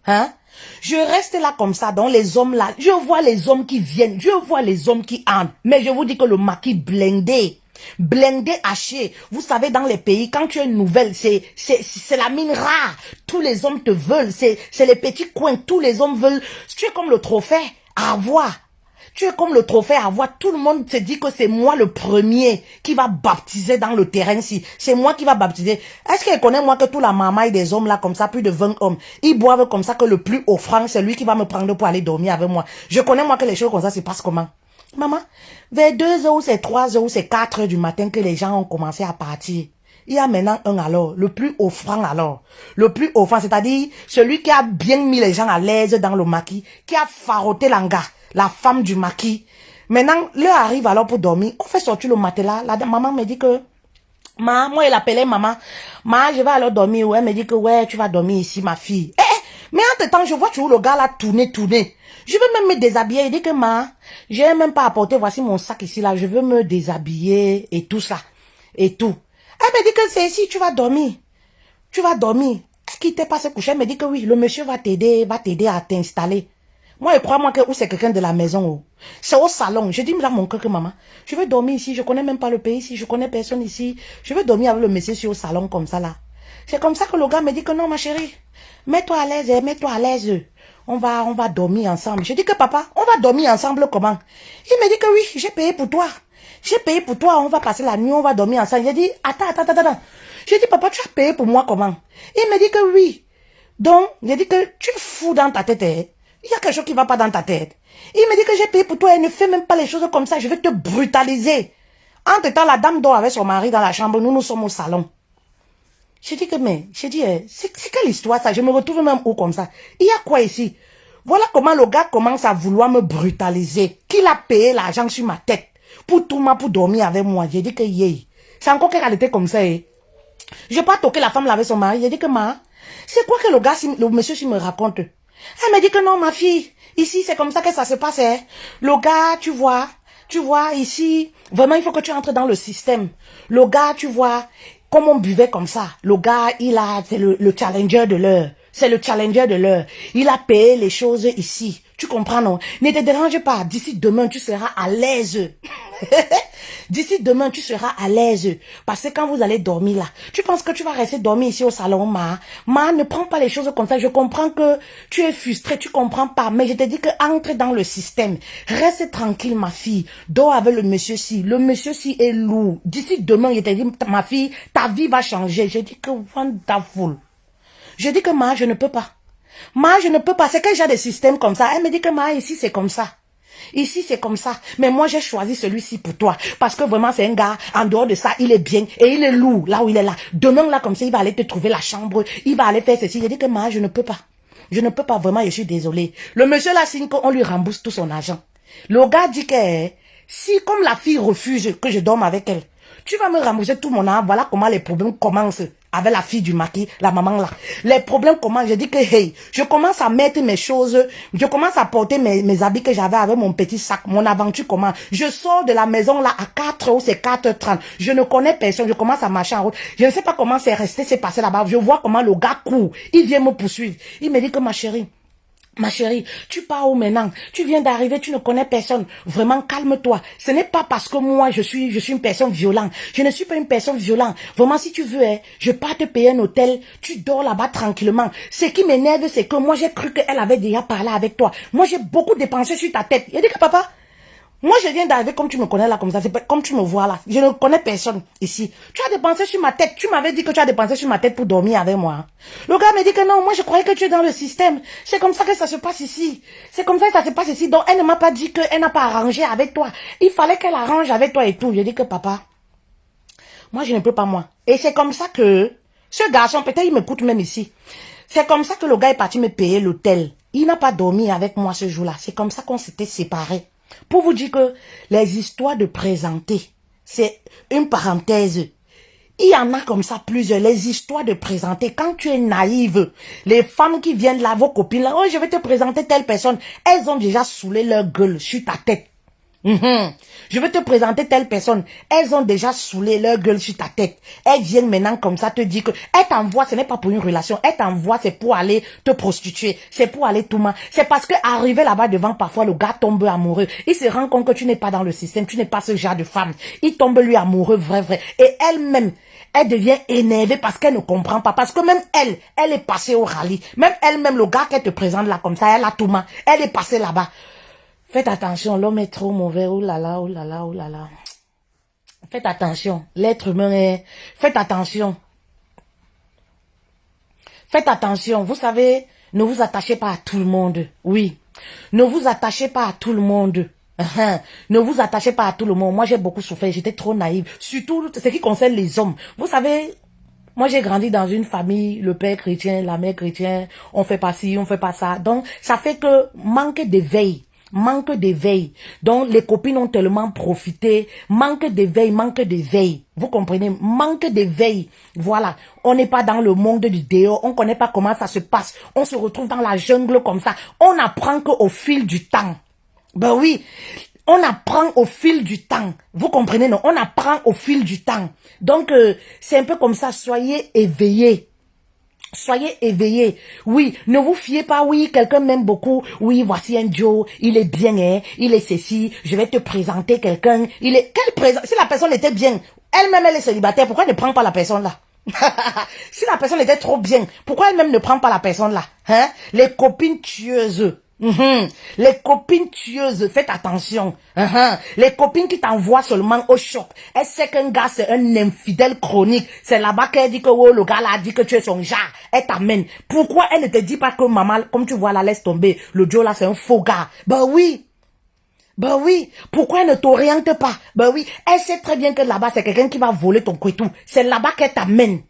Hein? Je reste là comme ça, donc les hommes là, je vois les hommes qui viennent, je vois les hommes qui entrent. Mais je vous dis que le maquis blindé. Blindé, haché. Vous savez, dans les pays, quand tu es nouvelle, c'est la mine rare. Tous les hommes te veulent. C'est les petits coins. Tous les hommes veulent. Tu es comme le trophée à avoir. Tu es comme le trophée à avoir. Tout le monde se dit que c'est moi le premier qui va baptiser dans le terrain-ci. C'est moi qui va baptiser. Est-ce qu'elle connaît moi que toute la mamaille des hommes là, comme ça, plus de 20 hommes, ils boivent comme ça que le plus offrant, c'est lui qui va me prendre pour aller dormir avec moi. Je connais moi que les choses comme ça se passent comment? Maman, vers 2 heures ou c'est 3 heures ou c'est 4 heures du matin que les gens ont commencé à partir. Il y a maintenant un alors, le plus offrant alors. Le plus offrant, c'est-à-dire celui qui a bien mis les gens à l'aise dans le maquis, qui a faroté l'anga, la femme du maquis. Maintenant, l'heure arrive alors pour dormir. On fait sortir le matelas. La maman me dit que, moi elle appelait maman. Je vais alors dormir. Elle me dit que ouais, tu vas dormir ici, ma fille. Mais entre-temps, je vois toujours le gars là tourner. Je veux même me déshabiller. Il dit que j'ai même pas apporté, voici mon sac ici là. Je veux me déshabiller et tout ça. Et tout. Elle me dit que c'est ici, tu vas dormir. Tu vas dormir. Elle quittait pas se coucher. Elle me dit que oui, le monsieur va t'aider à t'installer. Moi, crois-moi que où c'est quelqu'un de la maison. Oh. C'est au salon. Je dis dans mon cœur que maman, je veux dormir ici. Je connais même pas le pays ici. Je connais personne ici. Je veux dormir avec le monsieur sur au salon comme ça là. C'est comme ça que le gars me dit que non, ma chérie. Mets-toi à l'aise, mets-toi à l'aise. On va dormir ensemble. Je dis que papa, on va dormir ensemble comment? Il me dit que oui, j'ai payé pour toi. J'ai payé pour toi, on va passer la nuit, on va dormir ensemble. J'ai dit, attends. J'ai dit, papa, tu as payé pour moi comment? Il me dit que oui. Donc, j'ai dit que tu es fou dans ta tête. Il y a quelque chose qui va pas dans ta tête. Il me dit que j'ai payé pour toi et ne fais même pas les choses comme ça, je vais te brutaliser. Entre-temps, la dame dort avec son mari dans la chambre, nous sommes au salon. J'ai dit que, c'est quelle histoire ça? Je me retrouve même où comme ça? Il y a quoi ici? Voilà comment le gars commence à vouloir me brutaliser. Qu'il a payé l'argent sur ma tête pour tout pour dormir avec moi. J'ai dit que, c'est encore quelle qualité comme ça, Je n'ai pas toqué la femme là avec son mari. J'ai dit que c'est quoi que le gars, le monsieur me raconte? Elle m'a dit que non, ma fille, ici c'est comme ça que ça se passe. Hein. Le gars, tu vois, ici, vraiment il faut que tu entres dans le système. Le gars, tu vois, comme on buvait comme ça, le gars, c'est le challenger de l'heure. C'est le challenger de l'heure. Il a payé les choses ici. Tu comprends, non? Ne te dérange pas. D'ici demain, tu seras à l'aise. D'ici demain, tu seras à l'aise. Parce que quand vous allez dormir là, tu penses que tu vas rester dormir ici au salon, ne prends pas les choses comme ça. Je comprends que tu es frustré, tu comprends pas. Mais je te dis que entre dans le système. Reste tranquille, ma fille. Dors avec le monsieur-ci. Le monsieur-ci est lourd. D'ici demain, je te dis, ma fille, ta vie va changer. Je dis que wonderful. Je dis que je ne peux pas. Je ne peux pas. C'est que j'ai des systèmes comme ça. Elle me dit que ici, c'est comme ça. Ici, c'est comme ça. Mais moi, j'ai choisi celui-ci pour toi. Parce que vraiment, c'est un gars, en dehors de ça, il est bien. Et il est lourd, là où il est là. Demain, là, comme ça, il va aller te trouver la chambre. Il va aller faire ceci. J'ai dit que je ne peux pas. Je ne peux pas, vraiment, je suis désolée. Le monsieur là signe qu'on lui rembourse tout son argent. Le gars dit que si, comme la fille refuse que je dorme avec elle, tu vas me rembourser tout mon argent. Voilà comment les problèmes commencent avec la fille du maquis, la maman là. Les problèmes commencent. Je dis que, hey, je commence à mettre mes choses, je commence à porter mes habits que j'avais avec mon petit sac. Mon aventure commence. Je sors de la maison là à 4 h, c'est 4h30. Je ne connais personne. Je commence à marcher en route. Je ne sais pas comment c'est resté, c'est passé là-bas. Je vois comment le gars court. Il vient me poursuivre. Il me dit que ma chérie, tu pars où maintenant? Tu viens d'arriver, tu ne connais personne. Vraiment, calme-toi. Ce n'est pas parce que moi, je suis une personne violente. Je ne suis pas une personne violente. Vraiment, si tu veux, je pars te payer un hôtel. Tu dors là-bas tranquillement. Ce qui m'énerve, c'est que moi, j'ai cru qu'elle avait déjà parlé avec toi. Moi, j'ai beaucoup dépensé sur ta tête. Il a dit que papa, moi, je viens d'arriver comme tu me connais là, comme ça. C'est comme tu me vois là. Je ne connais personne ici. Tu as dépensé sur ma tête. Tu m'avais dit que tu as dépensé sur ma tête pour dormir avec moi. Le gars me dit que non, moi je croyais que tu es dans le système. C'est comme ça que ça se passe ici. C'est comme ça que ça se passe ici. Donc, elle ne m'a pas dit qu'elle n'a pas arrangé avec toi. Il fallait qu'elle arrange avec toi et tout. Je dis que papa, moi je ne peux pas moi. Et c'est comme ça que ce garçon, peut-être il m'écoute même ici. C'est comme ça que le gars est parti me payer l'hôtel. Il n'a pas dormi avec moi ce jour-là. C'est comme ça qu'on s'était séparés. Pour vous dire que les histoires de présenter, c'est une parenthèse. Il y en a comme ça plusieurs, les histoires de présenter. Quand tu es naïve, les femmes qui viennent là, vos copines là, oh je vais te présenter telle personne, elles ont déjà saoulé leur gueule sur ta tête. Je vais te présenter telle personne. Elles ont déjà saoulé leur gueule sur ta tête. Elles viennent maintenant comme ça te dire que elles t'envoient, ce n'est pas pour une relation. Elles t'envoient, c'est pour aller te prostituer. C'est pour aller tout mal. C'est parce que arrivé là-bas devant, parfois le gars tombe amoureux. Il se rend compte que tu n'es pas dans le système. Tu n'es pas ce genre de femme. Il tombe lui amoureux, vrai. Et elle-même, elle devient énervée parce qu'elle ne comprend pas. Parce que même elle est passée au rallye. Même elle-même, le gars qu'elle te présente là comme ça, elle a tout mal. Elle est passée là-bas. Faites attention, l'homme est trop mauvais, oh là là, oh là là, oh là là. Faites attention, l'être humain est... Faites attention. Faites attention, vous savez, ne vous attachez pas à tout le monde, oui. Ne vous attachez pas à tout le monde. Ne vous attachez pas à tout le monde. Moi, j'ai beaucoup souffert, j'étais trop naïve. Surtout ce qui concerne les hommes. Vous savez... Moi, j'ai grandi dans une famille, le père chrétien, la mère chrétienne, on fait pas ci, on fait pas ça. Donc, ça fait que manque d'éveil. Manque d'éveil. Donc, les copines ont tellement profité. Manque d'éveil. Vous comprenez? Manque d'éveil. Voilà. On n'est pas dans le monde du dehors. On connaît pas comment ça se passe. On se retrouve dans la jungle comme ça. On apprend qu'au fil du temps. Ben oui. On apprend au fil du temps. Vous comprenez, non? On apprend au fil du temps. Donc, c'est un peu comme ça. Soyez éveillés. Soyez éveillés. Oui, ne vous fiez pas. Oui, quelqu'un m'aime beaucoup. Oui, voici un Joe. Il est bien, hein. Il est ceci. Je vais te présenter quelqu'un. Il est... Si la personne était bien, elle-même, elle est célibataire. Pourquoi elle ne prend pas la personne là? Si la personne était trop bien, pourquoi elle-même ne prend pas la personne là? Hein? Les copines tueuses. Les copines tueuses, faites attention. Les copines qui t'envoient seulement au choc. Elle sait qu'un gars c'est un infidèle chronique. C'est là-bas qu'elle dit que oh, le gars là a dit que tu es son genre. Elle t'amène. Pourquoi elle ne te dit pas que maman, comme tu vois là, laisse tomber. Le Joe là c'est un faux gars. Ben oui. Ben oui. Pourquoi elle ne t'oriente pas? Ben oui. Elle sait très bien que là-bas c'est quelqu'un qui va voler ton couteau. C'est là-bas qu'elle t'amène.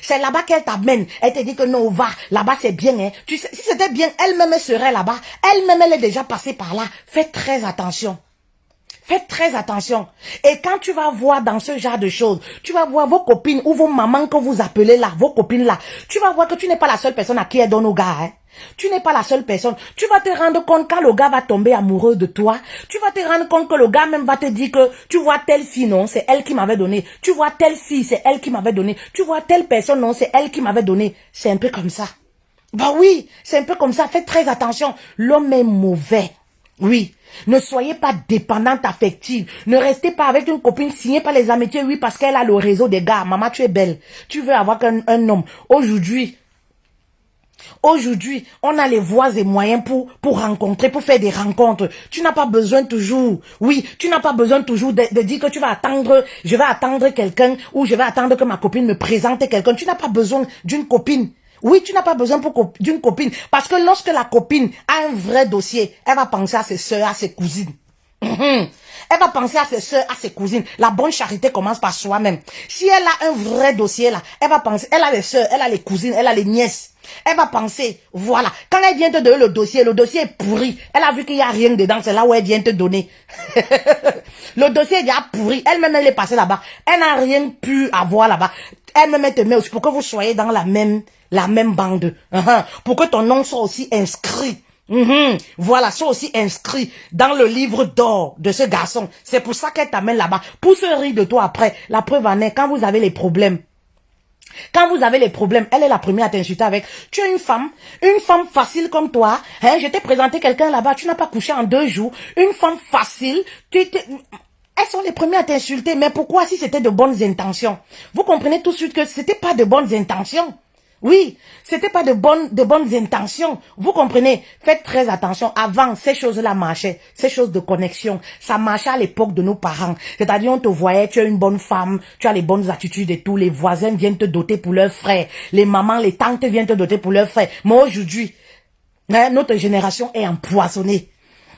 C'est là-bas qu'elle t'amène. Elle te dit que non, va. Là-bas, c'est bien. Hein. Tu sais, si c'était bien, elle-même serait là-bas. Elle-même, elle est déjà passée par là. Faites très attention. Faites très attention. Et quand tu vas voir dans ce genre de choses, tu vas voir vos copines ou vos mamans que vous appelez là, vos copines là, tu vas voir que tu n'es pas la seule personne à qui elle donne au gars. Hein. Tu n'es pas la seule personne. Tu vas te rendre compte quand le gars va tomber amoureux de toi. Tu vas te rendre compte que le gars même va te dire que tu vois telle fille, non, c'est elle qui m'avait donné. Tu vois telle fille, c'est elle qui m'avait donné. Tu vois telle personne, non, c'est elle qui m'avait donné. C'est un peu comme ça. Bah oui, c'est un peu comme ça. Faites très attention. L'homme est mauvais. Oui. Ne soyez pas dépendante affective. Ne restez pas avec une copine signée par les amitiés, oui, parce qu'elle a le réseau des gars. Maman, tu es belle. Tu veux avoir un homme. Aujourd'hui, on a les voies et moyens pour rencontrer, pour faire des rencontres. Tu n'as pas besoin toujours, oui, tu n'as pas besoin toujours de dire que tu vas attendre, je vais attendre quelqu'un ou je vais attendre que ma copine me présente quelqu'un. Tu n'as pas besoin d'une copine. Oui, tu n'as pas besoin d'une copine. Parce que lorsque la copine a un vrai dossier, elle va penser à ses soeurs, à ses cousines. Elle va penser à ses soeurs, à ses cousines. La bonne charité commence par soi-même. Si elle a un vrai dossier là, elle va penser, elle a les soeurs, elle a les cousines, elle a les nièces. Elle va penser, voilà, quand elle vient te donner le dossier est pourri. Elle a vu qu'il n'y a rien dedans, c'est là où elle vient te donner. Le dossier est déjà pourri. Elle-même, elle est passée là-bas. Elle n'a rien pu avoir là-bas. Elle-même, elle te met aussi pour que vous soyez dans la même bande. Pour que ton nom soit aussi inscrit. Voilà, soit aussi inscrit dans le livre d'or de ce garçon. C'est pour ça qu'elle t'amène là-bas. Pour se rire de toi après. La preuve en est, quand vous avez les problèmes, elle est la première à t'insulter avec. Tu es une femme facile comme toi. Hein, je t'ai présenté quelqu'un là-bas, tu n'as pas couché en 2 jours. Une femme facile, elles sont les premières à t'insulter. Mais pourquoi si c'était de bonnes intentions? Vous comprenez tout de suite que c'était pas de bonnes intentions. Oui, c'était pas de bonnes intentions. Vous comprenez? Faites très attention. Avant, ces choses-là marchaient. Ces choses de connexion. Ça marchait à l'époque de nos parents. C'est-à-dire, on te voyait, tu es une bonne femme, tu as les bonnes attitudes et tout. Les voisins viennent te doter pour leurs frères. Les mamans, les tantes viennent te doter pour leurs frères. Mais aujourd'hui, notre génération est empoisonnée.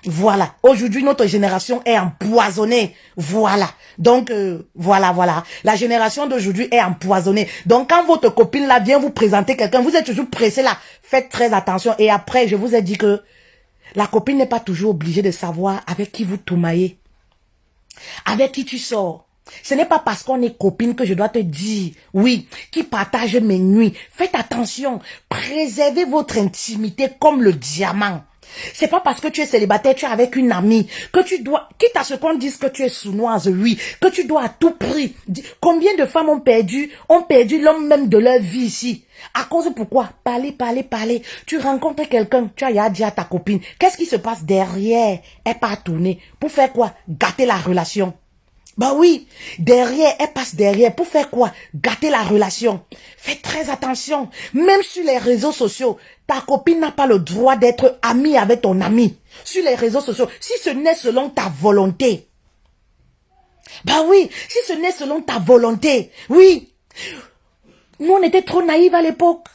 Voilà. Aujourd'hui, notre génération est empoisonnée. Voilà. Donc, voilà. La génération d'aujourd'hui est empoisonnée. Donc, quand votre copine là vient vous présenter quelqu'un, vous êtes toujours pressé là. Faites très attention. Et après, je vous ai dit que la copine n'est pas toujours obligée de savoir avec qui vous toumaillez. Avec qui tu sors. Ce n'est pas parce qu'on est copine que je dois te dire, oui, qui partage mes nuits. Faites attention. Préservez votre intimité comme le diamant. C'est pas parce que tu es célibataire, tu es avec une amie, que tu dois, quitte à ce qu'on dise que tu es sournoise, oui, que tu dois à tout prix. Combien de femmes ont perdu l'homme même de leur vie ici? À cause de pourquoi? Parler. Tu rencontres quelqu'un, tu as dit à ta copine, qu'est-ce qui se passe derrière? Elle part tourner. Pour faire quoi? Gâter la relation. Bah oui, elle passe derrière. Pour faire quoi? Gâter la relation. Faites très attention. Même sur les réseaux sociaux, ta copine n'a pas le droit d'être amie avec ton ami. Sur les réseaux sociaux, si ce n'est selon ta volonté. Bah oui, si ce n'est selon ta volonté. Oui. Nous, on était trop naïfs à l'époque.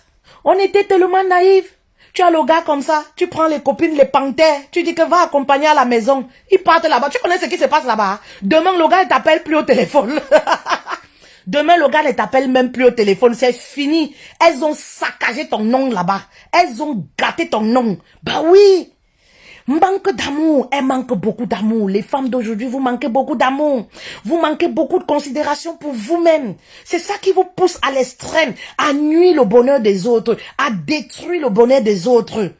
On était tellement naïfs. Tu as le gars comme ça, tu prends les copines, les panthères, tu dis que va accompagner à la maison. Ils partent là-bas. Tu connais ce qui se passe là-bas? Demain, le gars ne t'appelle plus au téléphone. Demain, le gars ne t'appelle même plus au téléphone. C'est fini. Elles ont saccagé ton nom là-bas. Elles ont gâté ton nom. Bah oui. Manque d'amour. Elles manquent beaucoup d'amour. Les femmes d'aujourd'hui, vous manquez beaucoup d'amour. Vous manquez beaucoup de considération pour vous-même. C'est ça qui vous pousse à l'extrême, à nuire le bonheur des autres, à détruire le bonheur des autres.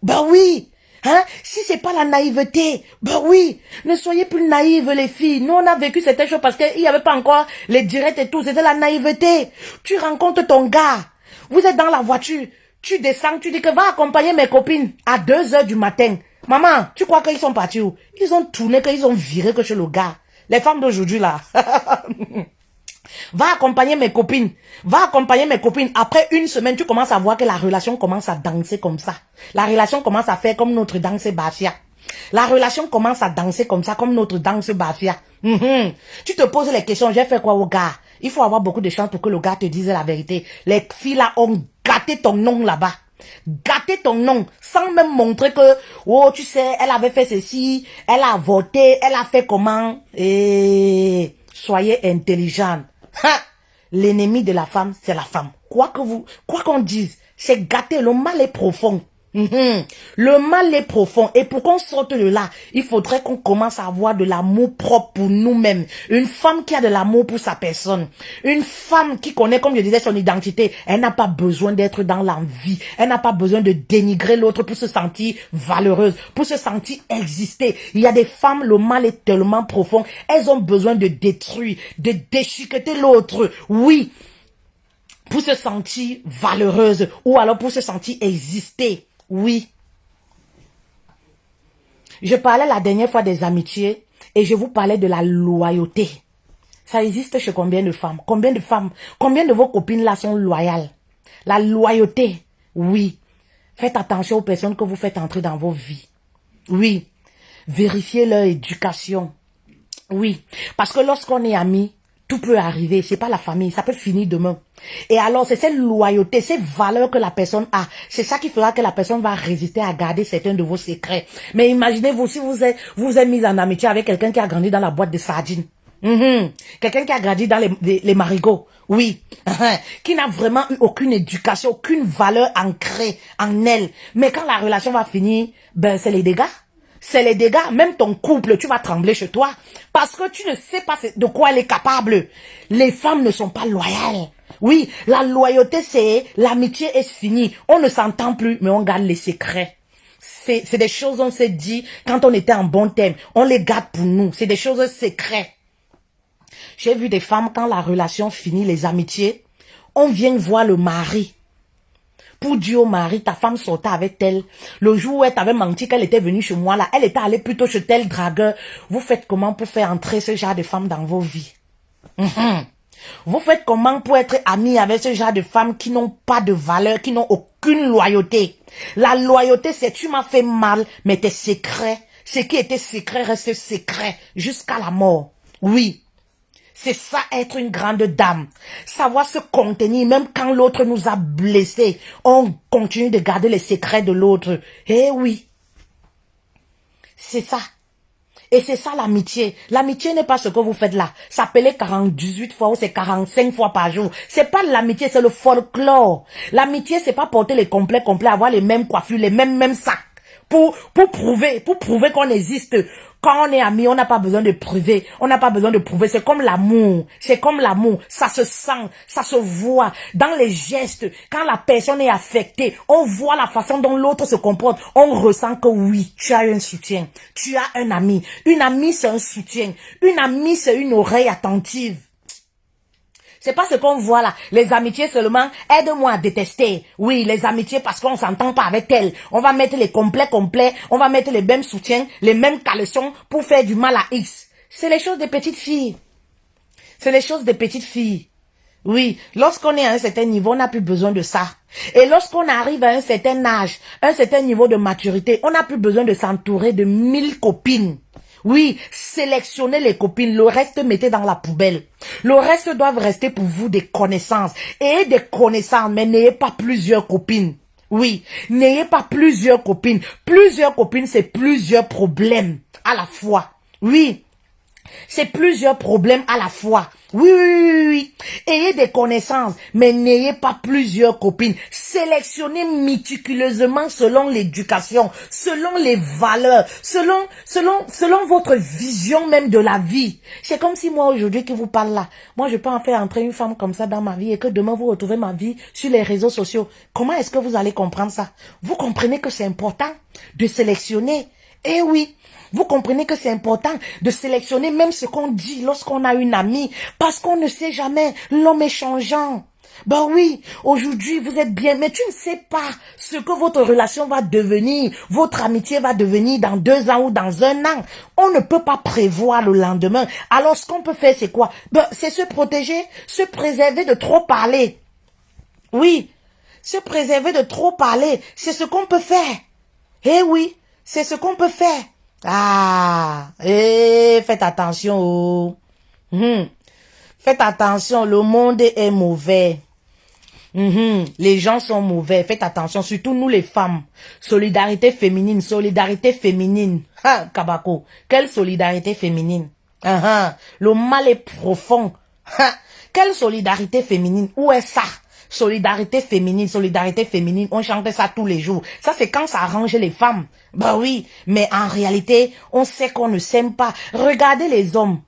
Bah oui. Hein? Si c'est pas la naïveté, bah oui. Ne soyez plus naïves, les filles. Nous, on a vécu cette chose parce qu'il n'y avait pas encore les directs et tout. C'était la naïveté. Tu rencontres ton gars. Vous êtes dans la voiture. Tu descends, tu dis que va accompagner mes copines à 2 heures du matin. Maman, tu crois qu'ils sont partis où? Ils ont tourné, qu'ils ont viré que chez le gars. Les femmes d'aujourd'hui, là. Va accompagner mes copines. Après 1 semaine, tu commences à voir que la relation commence à danser comme ça. La relation commence à faire comme notre danse Bafia. La relation commence à danser comme ça, comme notre danse Bafia. Tu te poses les questions, j'ai fait quoi au gars? Il faut avoir beaucoup de chance pour que le gars te dise la vérité. Les filles là ont gâté ton nom là-bas. Gâter ton nom sans même montrer que oh tu sais elle avait fait ceci, elle a voté, elle a fait comment. Et soyez intelligent. L'ennemi de la femme c'est la femme. Quoi qu'on dise, c'est gâter. Le mal est profond. Le mal est profond. Et pour qu'on sorte de là, il faudrait qu'on commence à avoir de l'amour propre pour nous-mêmes. Une femme qui a de l'amour pour sa personne. Une femme qui connaît, comme je disais, son identité. Elle n'a pas besoin d'être dans l'envie. Elle n'a pas besoin de dénigrer l'autre pour se sentir valeureuse, pour se sentir exister. Il y a des femmes, le mal est tellement profond. Elles ont besoin de détruire, de déchiqueter l'autre. Oui. Pour se sentir valeureuse ou alors pour se sentir exister. Oui. Je parlais la dernière fois des amitiés et je vous parlais de la loyauté. Ça existe chez combien de femmes? Combien de femmes? Combien de vos copines là sont loyales? La loyauté. Oui. Faites attention aux personnes que vous faites entrer dans vos vies. Oui. Vérifiez leur éducation. Oui. Parce que lorsqu'on est amis, tout peut arriver, c'est pas la famille, ça peut finir demain. Et alors, c'est cette loyauté, ces valeurs que la personne a. C'est ça qui fera que la personne va résister à garder certains de vos secrets. Mais imaginez-vous, si vous êtes mis en amitié avec quelqu'un qui a grandi dans la boîte de sardines. Quelqu'un qui a grandi dans les marigots. Oui. Qui n'a vraiment eu aucune éducation, aucune valeur ancrée en elle. Mais quand la relation va finir, ben, c'est les dégâts. C'est les dégâts. Même ton couple, tu vas trembler chez toi. Parce que tu ne sais pas de quoi elle est capable. Les femmes ne sont pas loyales. Oui, la loyauté, c'est l'amitié est finie. On ne s'entend plus, mais on garde les secrets. C'est des choses on s'est dit quand on était en bon terme. On les garde pour nous. C'est des choses secrètes. J'ai vu des femmes, quand la relation finit, les amitiés, on vient voir le mari. Pour dire au mari, ta femme sortait avec elle. Le jour où elle t'avait menti qu'elle était venue chez moi, là, elle était allée plutôt chez tel dragueur. Vous faites comment pour faire entrer ce genre de femmes dans vos vies? Vous faites comment pour être amis avec ce genre de femmes qui n'ont pas de valeur, qui n'ont aucune loyauté? La loyauté, c'est tu m'as fait mal, mais tes secrets, ce qui était secret reste secret jusqu'à la mort. Oui. C'est ça, être une grande dame. Savoir se contenir, même quand l'autre nous a blessés. On continue de garder les secrets de l'autre. Eh oui. C'est ça. Et c'est ça l'amitié. L'amitié n'est pas ce que vous faites là. S'appeler 48 fois ou c'est 45 fois par jour. C'est pas l'amitié, c'est le folklore. L'amitié, c'est pas porter les complets, avoir les mêmes coiffures, les mêmes sacs. Pour prouver qu'on existe. Quand on est amis, on n'a pas besoin de prouver. On n'a pas besoin de prouver. C'est comme l'amour. C'est comme l'amour. Ça se sent, ça se voit dans les gestes. Quand la personne est affectée, on voit la façon dont l'autre se comporte. On ressent que oui, tu as un soutien. Tu as un ami. Une amie, c'est un soutien. Une amie, c'est une oreille attentive. C'est pas ce qu'on voit là. Les amitiés seulement, aide-moi à détester. Oui, les amitiés parce qu'on s'entend pas avec elles. On va mettre les complets. On va mettre les mêmes soutiens, les mêmes caleçons pour faire du mal à X. C'est les choses des petites filles. C'est les choses des petites filles. Oui, lorsqu'on est à un certain niveau, on n'a plus besoin de ça. Et lorsqu'on arrive à un certain âge, un certain niveau de maturité, on n'a plus besoin de s'entourer de 1000 copines. Oui, sélectionnez les copines, le reste mettez dans la poubelle. Le reste doivent rester pour vous des connaissances. Et des connaissances, mais n'ayez pas plusieurs copines. Oui, n'ayez pas plusieurs copines. Plusieurs copines, c'est plusieurs problèmes à la fois. Oui, c'est plusieurs problèmes à la fois. Oui. Ayez des connaissances, mais n'ayez pas plusieurs copines. Sélectionnez méticuleusement selon l'éducation, selon les valeurs, selon votre vision même de la vie. C'est comme si moi aujourd'hui qui vous parle là, moi je peux en faire entrer une femme comme ça dans ma vie et que demain vous retrouvez ma vie sur les réseaux sociaux. Comment est-ce que vous allez comprendre ça? Vous comprenez que c'est important de sélectionner. Eh oui. Vous comprenez que c'est important de sélectionner même ce qu'on dit lorsqu'on a une amie. Parce qu'on ne sait jamais, l'homme est changeant. Ben oui, aujourd'hui vous êtes bien, mais tu ne sais pas ce que votre relation va devenir, votre amitié va devenir dans 2 ans ou dans 1 an. On ne peut pas prévoir le lendemain. Alors ce qu'on peut faire c'est quoi? Ben c'est se protéger, se préserver de trop parler. Oui, se préserver de trop parler, c'est ce qu'on peut faire. Eh oui, c'est ce qu'on peut faire. Ah, faites attention. Oh. Faites attention, le monde est mauvais. Les gens sont mauvais, faites attention, surtout nous les femmes. Solidarité féminine. Ha, Kabako, quelle solidarité féminine? Le mal est profond. Ha, quelle solidarité féminine? Où est ça? Solidarité féminine, on chante ça tous les jours. Ça, c'est quand ça arrange les femmes. Bah oui, mais en réalité, on sait qu'on ne s'aime pas. Regardez les hommes.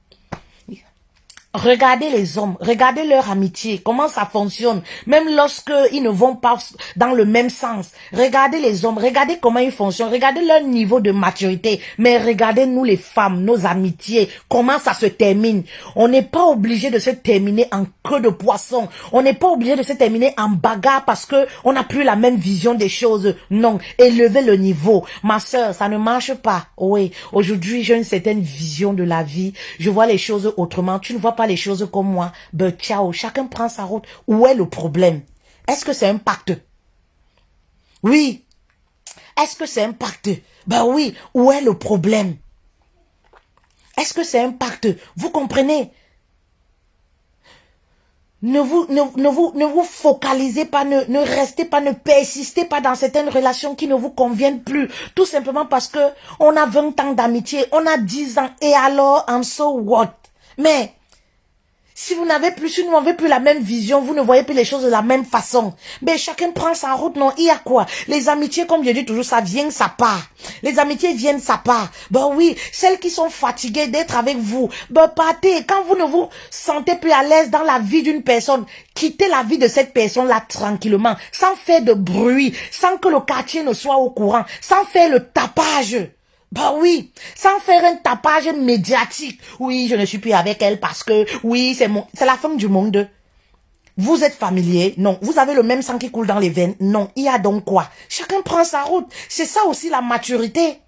Regardez les hommes, regardez leur amitié, comment ça fonctionne, même lorsque ils ne vont pas dans le même sens. Regardez les hommes, regardez comment ils fonctionnent, regardez leur niveau de maturité, mais regardez nous les femmes, nos amitiés, comment ça se termine. On n'est pas obligé de se terminer en queue de poisson, on n'est pas obligé de se terminer en bagarre parce que on n'a plus la même vision des choses. Non, élevez le niveau. Ma sœur, ça ne marche pas. Oui, aujourd'hui j'ai une certaine vision de la vie, je vois les choses autrement, tu ne vois pas les choses comme moi, ben ciao, chacun prend sa route. Où est le problème? Est-ce que c'est un pacte? Oui. Est-ce que c'est un pacte? Ben oui, où est le problème? Est-ce que c'est un pacte? Vous comprenez? Ne vous focalisez pas, ne restez pas, ne persistez pas dans certaines relations qui ne vous conviennent plus. Tout simplement parce que on a 20 ans d'amitié, on a 10 ans, et alors, and so what? Mais, si vous n'avez plus la même vision, vous ne voyez plus les choses de la même façon. Ben, chacun prend sa route, non, il y a quoi? Les amitiés, comme je dis toujours, ça vient, ça part. Les amitiés viennent, ça part. Ben oui, celles qui sont fatiguées d'être avec vous, ben partez. Quand vous ne vous sentez plus à l'aise dans la vie d'une personne, quittez la vie de cette personne-là tranquillement, sans faire de bruit, sans que le quartier ne soit au courant, sans faire le tapage. Bah oui, sans faire un tapage médiatique. Oui, je ne suis plus avec elle parce que, oui, c'est la fin du monde. Vous êtes familier? Non. Vous avez le même sang qui coule dans les veines? Non. Il y a donc quoi? Chacun prend sa route. C'est ça aussi la maturité.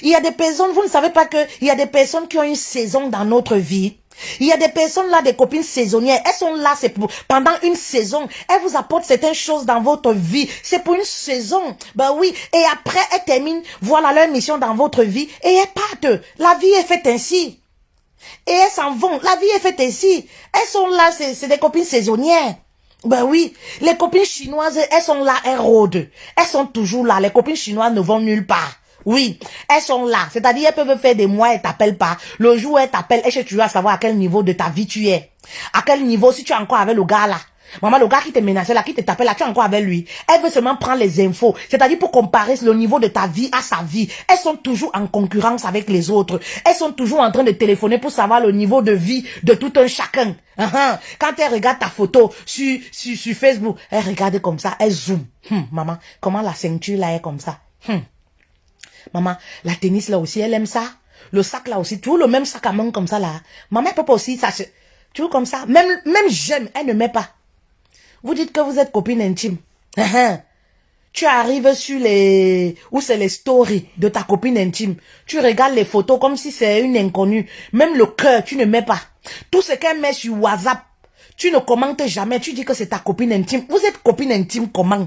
Il y a des personnes, vous ne savez pas que, il y a des personnes qui ont une saison dans notre vie. Il y a des personnes là, des copines saisonnières, elles sont là, c'est pour, pendant une saison, elles vous apportent certaines choses dans votre vie, c'est pour une saison, ben oui, et après elles terminent, voilà leur mission dans votre vie, et elles partent, la vie est faite ainsi, et elles s'en vont, la vie est faite ainsi, elles sont là, c'est des copines saisonnières. Ben oui, les copines chinoises, elles sont là, elles rôdent, elles sont toujours là, les copines chinoises ne vont nulle part. Oui, elles sont là. C'est-à-dire, elles peuvent faire des mois, elles t'appellent pas. Le jour où elles t'appellent, est-ce que tu vas savoir à quel niveau de ta vie tu es? À quel niveau, si tu es encore avec le gars là. Maman, le gars qui te menaçait là, qui te t'appelle là, tu es encore avec lui. Elle veut seulement prendre les infos. C'est-à-dire pour comparer le niveau de ta vie à sa vie. Elles sont toujours en concurrence avec les autres. Elles sont toujours en train de téléphoner pour savoir le niveau de vie de tout un chacun. Quand elle regarde ta photo sur Facebook, elle regarde comme ça, elle zoome. Maman, comment la ceinture là est comme ça? Maman, la tennis là aussi, elle aime ça. Le sac là aussi, tout le même sac à main comme ça là. Maman, elle peut pas aussi, ça, tout comme ça. Même j'aime, elle ne met pas. Vous dites que vous êtes copine intime. Tu arrives sur où c'est les stories de ta copine intime. Tu regardes les photos comme si c'est une inconnue. Même le cœur, tu ne mets pas. Tout ce qu'elle met sur WhatsApp, tu ne commentes jamais. Tu dis que c'est ta copine intime. Vous êtes copine intime comment?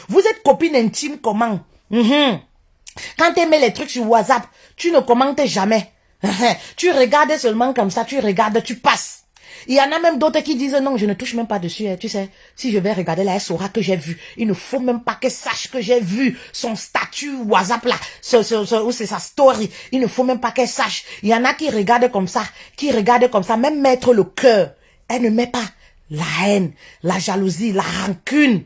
Vous êtes copine intime comment? Quand tu mets les trucs sur WhatsApp, tu ne commentes jamais. Tu regardes seulement comme ça, tu regardes, tu passes. Il y en a même d'autres qui disent non, je ne touche même pas dessus. Tu sais, si je vais regarder là, elle saura que j'ai vu. Il ne faut même pas qu'elle sache que j'ai vu son statut WhatsApp là, ou c'est sa story. Il ne faut même pas qu'elle sache. Il y en a qui regardent comme ça, même mettre le cœur. Elle ne met pas la haine, la jalousie, la rancune.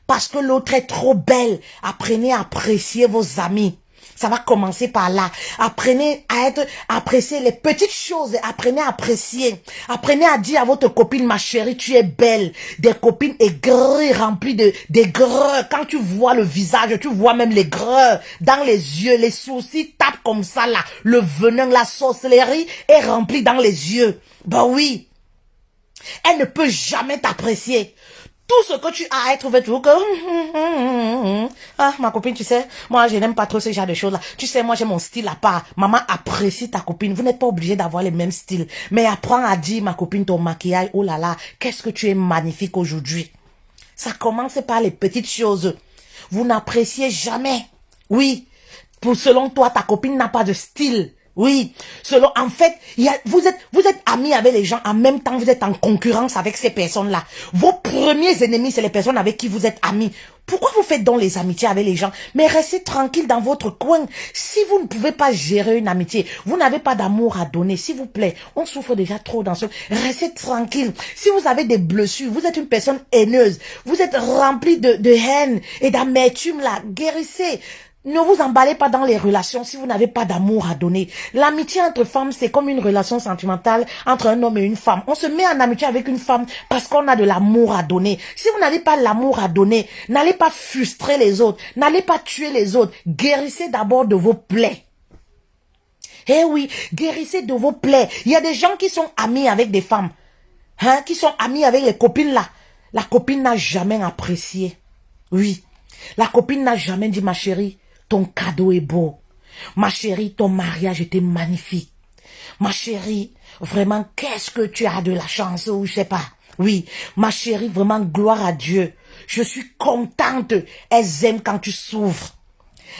Parce que l'autre est trop belle. Apprenez à apprécier vos amis. Ça va commencer par là. Apprenez à apprécier les petites choses. Apprenez à apprécier. Apprenez à dire à votre copine, ma chérie, tu es belle. Des copines aigries, remplies d'aigreur. Quand tu vois le visage, tu vois même l'aigreur dans les yeux. Les sourcils tapent comme ça là. Le venin, la sorcellerie est remplie dans les yeux. Ben oui. Elle ne peut jamais t'apprécier. Tout ce que tu as à être fait, toujours que... Ah, ma copine, tu sais, moi, je n'aime pas trop ce genre de choses-là. Tu sais, moi, j'ai mon style à part. Maman apprécie ta copine. Vous n'êtes pas obligé d'avoir les mêmes styles. Mais apprends à dire, ma copine, ton maquillage, oh là là, qu'est-ce que tu es magnifique aujourd'hui. Ça commence par les petites choses. Vous n'appréciez jamais. Oui, selon toi, ta copine n'a pas de style. Oui, selon, en fait, vous êtes amis avec les gens, en même temps, vous êtes en concurrence avec ces personnes-là. Vos premiers ennemis, c'est les personnes avec qui vous êtes amis. Pourquoi vous faites donc les amitiés avec les gens? Mais restez tranquille dans votre coin. Si vous ne pouvez pas gérer une amitié, vous n'avez pas d'amour à donner, s'il vous plaît, on souffre déjà trop dans ce... Restez tranquille. Si vous avez des blessures, vous êtes une personne haineuse, vous êtes rempli de haine et d'amertume là, guérissez. Ne vous emballez pas dans les relations si vous n'avez pas d'amour à donner. L'amitié entre femmes, c'est comme une relation sentimentale entre un homme et une femme. On se met en amitié avec une femme parce qu'on a de l'amour à donner. Si vous n'avez pas l'amour à donner, n'allez pas frustrer les autres. N'allez pas tuer les autres. Guérissez d'abord de vos plaies. Eh oui, guérissez de vos plaies. Il y a des gens qui sont amis avec des femmes. Hein, qui sont amis avec les copines là. La copine n'a jamais apprécié. Oui. La copine n'a jamais dit, ma chérie, ton cadeau est beau. Ma chérie, ton mariage était magnifique. Ma chérie, vraiment, qu'est-ce que tu as de la chance, ou je sais pas. Oui, ma chérie, vraiment, gloire à Dieu. Je suis contente. Elles aiment quand tu souffres.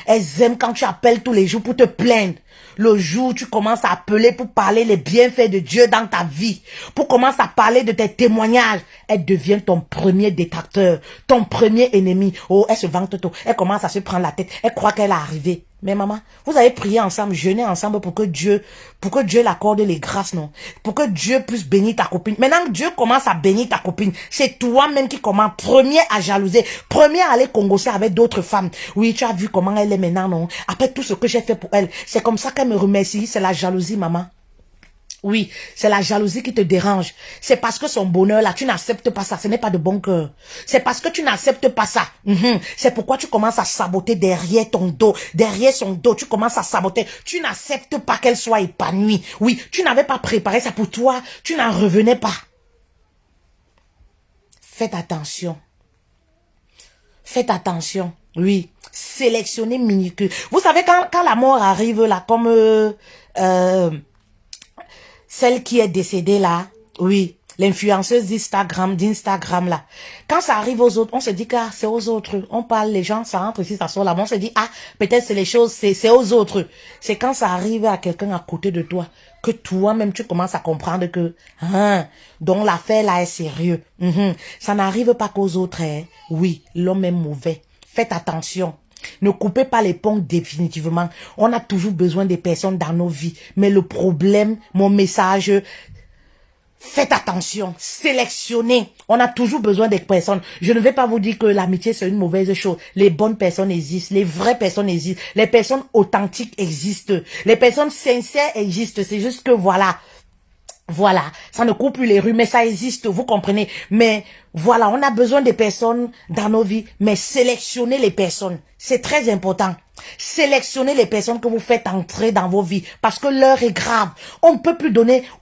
Elles aiment quand tu appelles tous les jours pour te plaindre. Le jour où tu commences à appeler pour parler les bienfaits de Dieu dans ta vie, pour commencer à parler de tes témoignages, elle devient ton premier détracteur, ton premier ennemi. Oh, elle se vante tout. Elle commence à se prendre la tête. Elle croit qu'elle est arrivée. Mais maman, vous avez prié ensemble, jeûné ensemble pour que Dieu l'accorde les grâces, non? Pour que Dieu puisse bénir ta copine. Maintenant que Dieu commence à bénir ta copine, c'est toi-même qui commence premier à jalouser, premier à aller congosser avec d'autres femmes. Oui, tu as vu comment elle est maintenant, non? Après tout ce que j'ai fait pour elle, c'est comme ça qu'elle me remercie, c'est la jalousie, maman. Oui, c'est la jalousie qui te dérange. C'est parce que son bonheur là, tu n'acceptes pas ça. Ce n'est pas de bon cœur. C'est parce que tu n'acceptes pas ça. C'est pourquoi tu commences à saboter derrière ton dos. Derrière son dos, tu commences à saboter. Tu n'acceptes pas qu'elle soit épanouie. Oui, tu n'avais pas préparé ça pour toi. Tu n'en revenais pas. Faites attention. Faites attention. Oui, sélectionnez minutieux. Vous savez, quand la mort arrive là, comme... celle qui est décédée là, oui, l'influenceuse d'Instagram là. Quand ça arrive aux autres, on se dit que c'est aux autres. On parle, les gens, ça rentre ici, ça sort là. On se dit, ah, peut-être c'est les choses, c'est aux autres. C'est quand ça arrive à quelqu'un à côté de toi que toi-même tu commences à comprendre que, donc l'affaire là est sérieux. Ça n'arrive pas qu'aux autres, hein. Oui, l'homme est mauvais. Faites attention. Ne coupez pas les ponts définitivement. On a toujours besoin des personnes dans nos vies. Mais le problème, mon message, faites attention, sélectionnez. On a toujours besoin des personnes. Je ne vais pas vous dire que l'amitié c'est une mauvaise chose. Les bonnes personnes existent, les vraies personnes existent, les personnes authentiques existent, les personnes sincères existent. C'est juste que voilà, ça ne coupe plus les rues, mais ça existe, vous comprenez. Mais voilà, on a besoin des personnes dans nos vies, mais sélectionnez les personnes. C'est très important. Sélectionnez les personnes que vous faites entrer dans vos vies, parce que l'heure est grave. On ne peut plus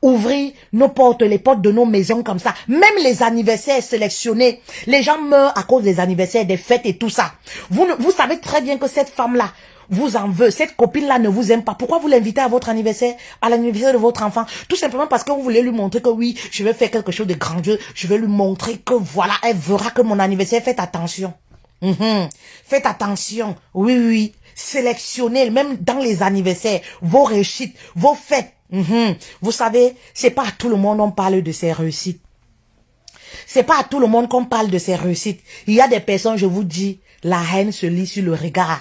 ouvrir nos portes, les portes de nos maisons comme ça. Même les anniversaires sélectionnés. Les gens meurent à cause des anniversaires, des fêtes et tout ça. Vous savez très bien que cette femme-là vous en veut, cette copine-là ne vous aime pas. Pourquoi vous l'invitez à votre anniversaire, à l'anniversaire de votre enfant? Tout simplement parce que vous voulez lui montrer que oui, je vais faire quelque chose de grandiose. Je vais lui montrer que voilà, elle verra que mon anniversaire, faites attention. Faites attention. Oui. Sélectionnez, même dans les anniversaires, vos réussites, vos fêtes. Vous savez, c'est pas à tout le monde on parle de ses réussites. C'est pas à tout le monde qu'on parle de ses réussites. Il y a des personnes, je vous dis, la haine se lit sur le regard.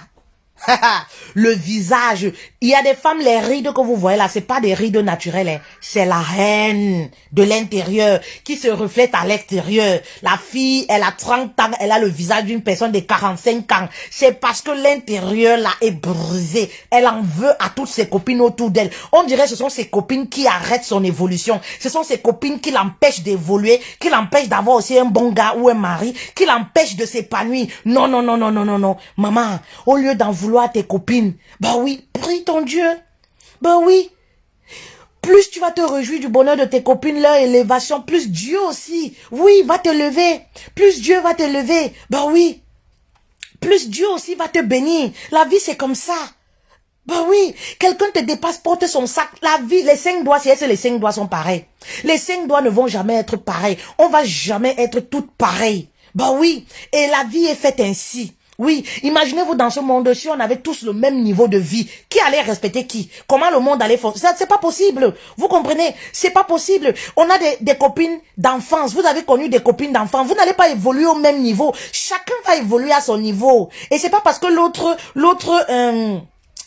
Le visage. Il y a des femmes, les rides que vous voyez là, c'est pas des rides naturelles, hein. C'est la haine de l'intérieur qui se reflète à l'extérieur. La fille, elle a 30 ans, elle a le visage d'une personne de 45 ans. C'est parce que l'intérieur là est brisé. Elle en veut à toutes ses copines autour d'elle. On dirait que ce sont ses copines qui arrêtent son évolution. Ce sont ses copines qui l'empêchent d'évoluer, qui l'empêchent d'avoir aussi un bon gars ou un mari, qui l'empêchent de s'épanouir. Non. Maman, au lieu d'en vouloir à tes copines, bah oui, prie ton Dieu. Bah oui. Plus tu vas te réjouir du bonheur de tes copines, leur élévation, plus Dieu aussi, oui, va te lever. Plus Dieu va te lever. Bah oui. Plus Dieu aussi va te bénir. La vie, c'est comme ça. Bah oui, quelqu'un te dépasse, porte son sac. La vie, les 5 doigts, si les 5 doigts sont pareils. Les 5 doigts ne vont jamais être pareils. On va jamais être toutes pareilles. Bah oui, et la vie est faite ainsi. Oui, imaginez-vous dans ce monde, si on avait tous le même niveau de vie, qui allait respecter qui? Comment le monde allait fonctionner? C'est pas possible. Vous comprenez? C'est pas possible. On a des copines d'enfance. Vous avez connu des copines d'enfance. Vous n'allez pas évoluer au même niveau. Chacun va évoluer à son niveau. Et c'est pas parce que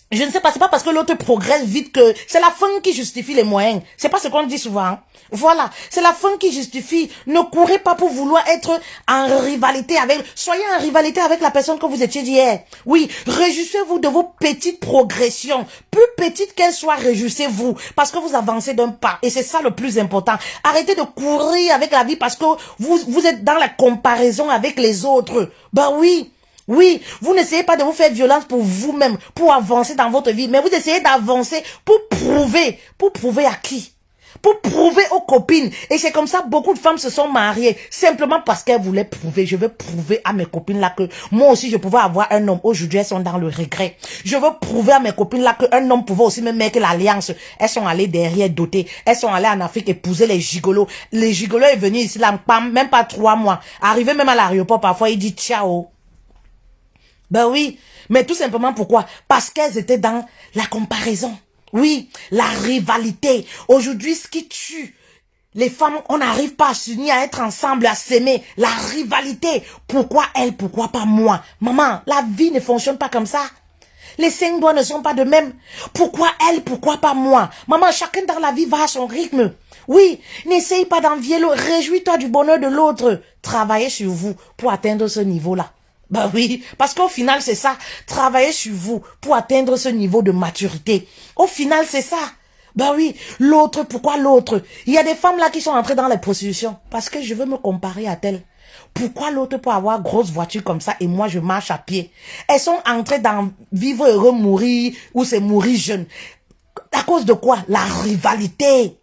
je ne sais pas, c'est pas parce que l'autre progresse vite que c'est la fin qui justifie les moyens. C'est pas ce qu'on dit souvent. Hein. Voilà, c'est la fin qui justifie. Ne courez pas pour vouloir être en rivalité avec... Soyez en rivalité avec la personne que vous étiez hier. Oui, réjouissez-vous de vos petites progressions. Plus petites qu'elles soient, réjouissez-vous. Parce que vous avancez d'un pas. Et c'est ça le plus important. Arrêtez de courir avec la vie parce que vous êtes dans la comparaison avec les autres. Ben oui. Oui, vous n'essayez pas de vous faire violence pour vous-même, pour avancer dans votre vie, mais vous essayez d'avancer pour prouver à qui? Pour prouver aux copines. Et c'est comme ça, beaucoup de femmes se sont mariées, simplement parce qu'elles voulaient prouver. Je veux prouver à mes copines là que moi aussi je pouvais avoir un homme. Aujourd'hui, elles sont dans le regret. Je veux prouver à mes copines là qu'un homme pouvait aussi me mettre l'alliance. Elles sont allées derrière doter. Elles sont allées en Afrique épouser les gigolos. Les gigolos est venu ici là, même pas 3 mois. Arrivé même à l'aéroport, parfois il dit ciao. Ben oui, mais tout simplement pourquoi? Parce qu'elles étaient dans la comparaison. Oui, la rivalité. Aujourd'hui, ce qui tue les femmes, on n'arrive pas à s'unir, à être ensemble, à s'aimer. La rivalité. Pourquoi elle, pourquoi pas moi? Maman, la vie ne fonctionne pas comme ça. Les 5 doigts ne sont pas de même. Pourquoi elle, pourquoi pas moi? Maman, chacun dans la vie va à son rythme. Oui, n'essaye pas d'envier l'autre. Réjouis-toi du bonheur de l'autre. Travaillez sur vous pour atteindre ce niveau-là. Bah oui, parce qu'au final, c'est ça. Travaillez sur vous pour atteindre ce niveau de maturité. Au final, c'est ça. Bah oui, l'autre, pourquoi l'autre? Il y a des femmes là qui sont entrées dans la prostitution. Parce que je veux me comparer à telle. Pourquoi l'autre peut avoir grosse voiture comme ça et moi je marche à pied? Elles sont entrées dans vivre heureux mourir ou c'est mourir jeune. À cause de quoi? La rivalité.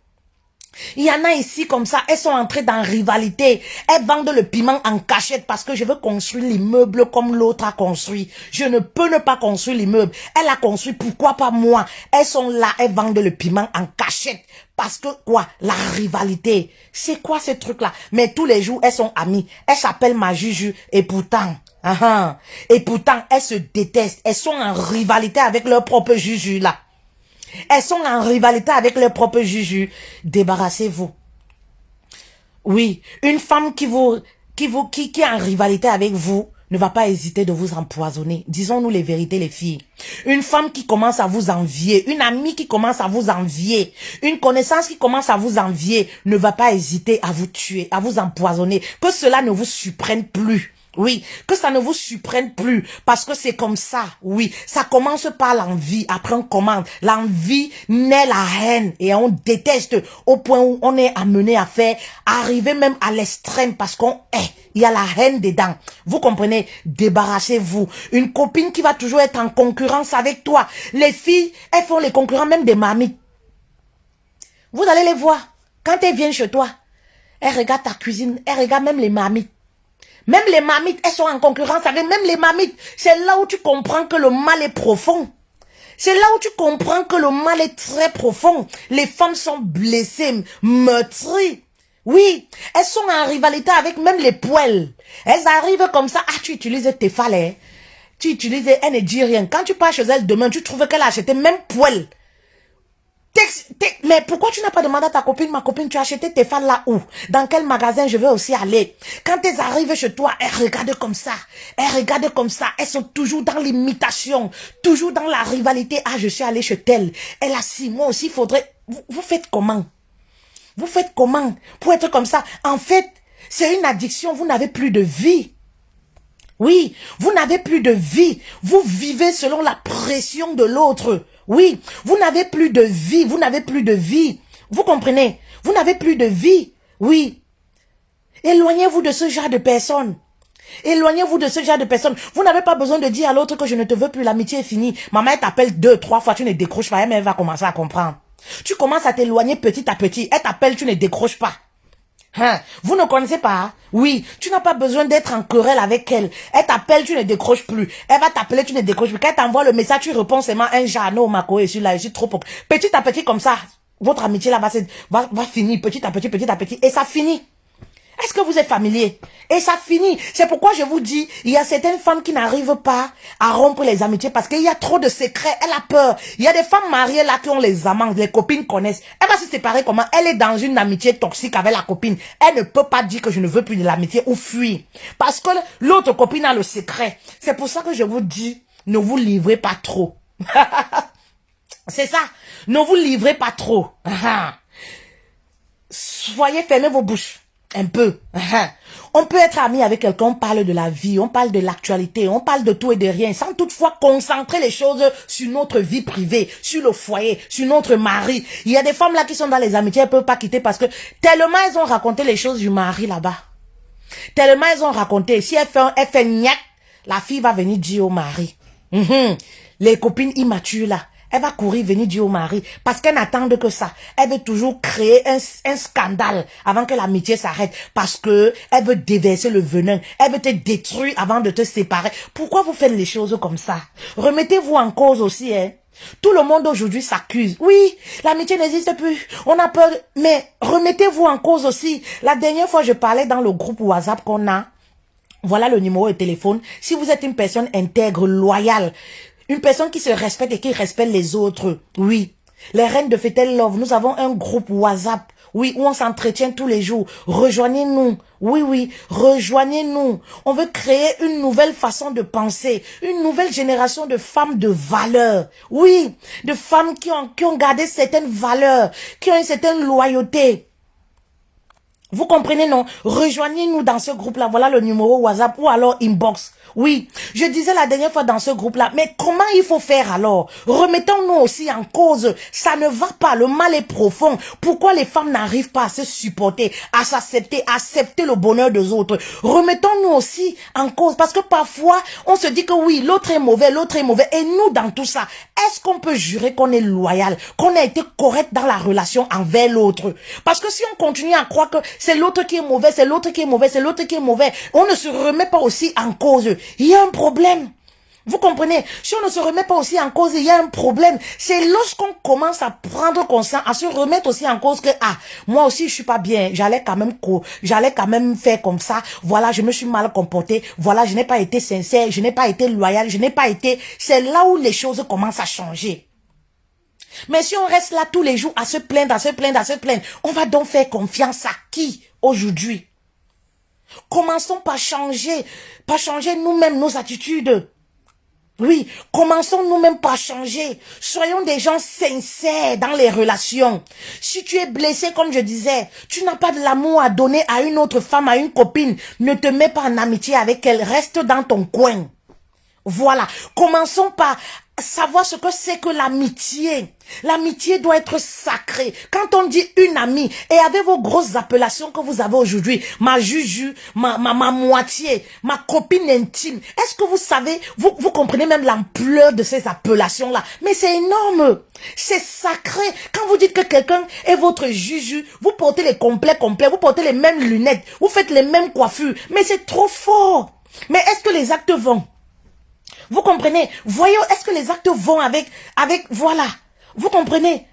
Il y en a ici comme ça, elles sont entrées dans rivalité. Elles vendent le piment en cachette parce que je veux construire l'immeuble comme l'autre a construit. Je ne peux ne pas construire l'immeuble. Elle a construit, pourquoi pas moi? Elles sont là, elles vendent le piment en cachette. Parce que quoi? La rivalité. C'est quoi ce truc-là? Mais tous les jours, elles sont amies. Elles s'appellent ma juju et pourtant... Et pourtant, elles se détestent. Elles sont en rivalité avec leur propre juju là. Elles sont en rivalité avec leur propre juju. Débarrassez-vous. Oui, une femme qui est en rivalité avec vous ne va pas hésiter de vous empoisonner. Disons-nous les vérités, les filles. Une femme qui commence à vous envier, une amie qui commence à vous envier, une connaissance qui commence à vous envier, ne va pas hésiter à vous tuer, à vous empoisonner. Que cela ne vous surprenne plus. Oui, que ça ne vous surprenne plus, parce que c'est comme ça, oui. Ça commence par l'envie, après on commande. L'envie naît la haine et on déteste au point où on est amené à faire, arriver même à l'extrême parce qu'on est. Il y a la haine dedans. Vous comprenez? Débarrassez-vous. Une copine qui va toujours être en concurrence avec toi. Les filles, elles font les concurrents même des mamies. Vous allez les voir. Quand elles viennent chez toi, elles regardent ta cuisine, elles regardent même les mamies. Même les mamites, elles sont en concurrence avec même les mamites. C'est là où tu comprends que le mal est profond. C'est là où tu comprends que le mal est très profond. Les femmes sont blessées, meurtries. Oui, elles sont en rivalité avec même les poêles. Elles arrivent comme ça. Ah, tu utilises tes falais. Tu utilises, elle ne dit rien. Quand tu pars chez elle demain, tu trouves qu'elle a acheté même poêle. Mais pourquoi tu n'as pas demandé à ta copine, ma copine, tu as acheté tes fans là où? Dans quel magasin je vais aussi aller? Quand elles arrivent chez toi, elles regardent comme ça. Elles regardent comme ça. Elles sont toujours dans l'imitation. Toujours dans la rivalité. Ah, je suis allée chez elle. Elle a 6 mois aussi, faudrait... Vous faites comment? Vous faites comment pour être comme ça? En fait, c'est une addiction. Vous n'avez plus de vie. Oui, vous n'avez plus de vie. Vous vivez selon la pression de l'autre. Oui, vous n'avez plus de vie. Vous n'avez plus de vie. Vous comprenez? Vous n'avez plus de vie. Oui. Éloignez-vous de ce genre de personnes. Éloignez-vous de ce genre de personnes. Vous n'avez pas besoin de dire à l'autre que je ne te veux plus. L'amitié est finie. Maman, elle t'appelle 2, 3 fois. Tu ne décroches pas. Elle va commencer à comprendre. Tu commences à t'éloigner petit à petit. Elle t'appelle, tu ne décroches pas. Hein? Vous ne connaissez pas? Oui, tu n'as pas besoin d'être en querelle avec elle. Elle t'appelle, tu ne décroches plus. Elle va t'appeler, tu ne décroches plus. Quand elle t'envoie le message, tu réponds seulement un jano, Mako, et je suis trop pauvre. Petit à petit comme ça, votre amitié là va finir petit à petit, et ça finit. Est-ce que vous êtes familier? Et ça finit. C'est pourquoi je vous dis, il y a certaines femmes qui n'arrivent pas à rompre les amitiés parce qu'il y a trop de secrets. Elle a peur. Il y a des femmes mariées là qui ont les amants, les copines connaissent. Elle va se séparer comment? Elle est dans une amitié toxique avec la copine. Elle ne peut pas dire que je ne veux plus de l'amitié ou fuir. Parce que l'autre copine a le secret. C'est pour ça que je vous dis, ne vous livrez pas trop. C'est ça. Ne vous livrez pas trop. Soyez fermez vos bouches. Un peu. On peut être ami avec quelqu'un, on parle de la vie, on parle de l'actualité, on parle de tout et de rien, sans toutefois concentrer les choses sur notre vie privée, sur le foyer, sur notre mari. Il y a des femmes là qui sont dans les amitiés, elles peuvent pas quitter parce que tellement elles ont raconté les choses du mari là-bas. Tellement elles ont raconté. Si elle fait gnac, la fille va venir dire au mari. Les copines immatures là. Elle va courir venir dire au mari parce qu'elle n'attend que ça. Elle veut toujours créer un scandale avant que l'amitié s'arrête parce que elle veut déverser le venin. Elle veut te détruire avant de te séparer. Pourquoi vous faites les choses comme ça? Remettez-vous en cause aussi, hein. Tout le monde aujourd'hui s'accuse. Oui, l'amitié n'existe plus. On a peur. Mais remettez-vous en cause aussi. La dernière fois, je parlais dans le groupe WhatsApp qu'on a. Voilà le numéro de téléphone. Si vous êtes une personne intègre, loyale, une personne qui se respecte et qui respecte les autres. Oui. Les reines de Fetel Love, nous avons un groupe WhatsApp. Oui, où on s'entretient tous les jours. Rejoignez-nous. Oui, oui, rejoignez-nous. On veut créer une nouvelle façon de penser. Une nouvelle génération de femmes de valeur. Oui, de femmes qui ont gardé certaines valeurs, qui ont une certaine loyauté. Vous comprenez, non? Rejoignez-nous dans ce groupe-là. Voilà le numéro WhatsApp ou alors inbox. Oui, je disais la dernière fois dans ce groupe-là, mais comment il faut faire alors? Remettons-nous aussi en cause. Ça ne va pas, le mal est profond. Pourquoi les femmes n'arrivent pas à se supporter, à s'accepter, à accepter le bonheur des autres? Remettons-nous aussi en cause, parce que parfois, on se dit que oui, l'autre est mauvais, et nous dans tout ça, est-ce qu'on peut jurer qu'on est loyal, qu'on a été correct dans la relation envers l'autre? Parce que si on continue à croire que c'est l'autre qui est mauvais, c'est l'autre qui est mauvais, c'est l'autre qui est mauvais, on ne se remet pas aussi en cause. Il y a un problème. Vous comprenez? Si on ne se remet pas aussi en cause, il y a un problème. C'est lorsqu'on commence à prendre conscience, à se remettre aussi en cause que, ah, moi aussi je suis pas bien, j'allais quand même faire comme ça, voilà, je me suis mal comporté, voilà, je n'ai pas été sincère, je n'ai pas été loyal, c'est là où les choses commencent à changer. Mais si on reste là tous les jours à se plaindre, on va donc faire confiance à qui aujourd'hui? Commençons par changer nous-mêmes nos attitudes. Oui, commençons nous-mêmes par changer. Soyons des gens sincères dans les relations. Si tu es blessé, comme je disais, tu n'as pas de l'amour à donner à une autre femme, à une copine, ne te mets pas en amitié avec elle, reste dans ton coin. Voilà, commençons par savoir ce que c'est que l'amitié. L'amitié doit être sacrée. Quand on dit une amie, et avec vos grosses appellations que vous avez aujourd'hui, ma juju, ma moitié, ma copine intime, est-ce que vous savez, vous comprenez même l'ampleur de ces appellations-là? Mais c'est énorme. C'est sacré. Quand vous dites que quelqu'un est votre juju, vous portez les complets, vous portez les mêmes lunettes, vous faites les mêmes coiffures, mais c'est trop fort. Mais est-ce que les actes vont? Vous comprenez? Voyons, est-ce que les actes vont avec, voilà. Vous comprenez?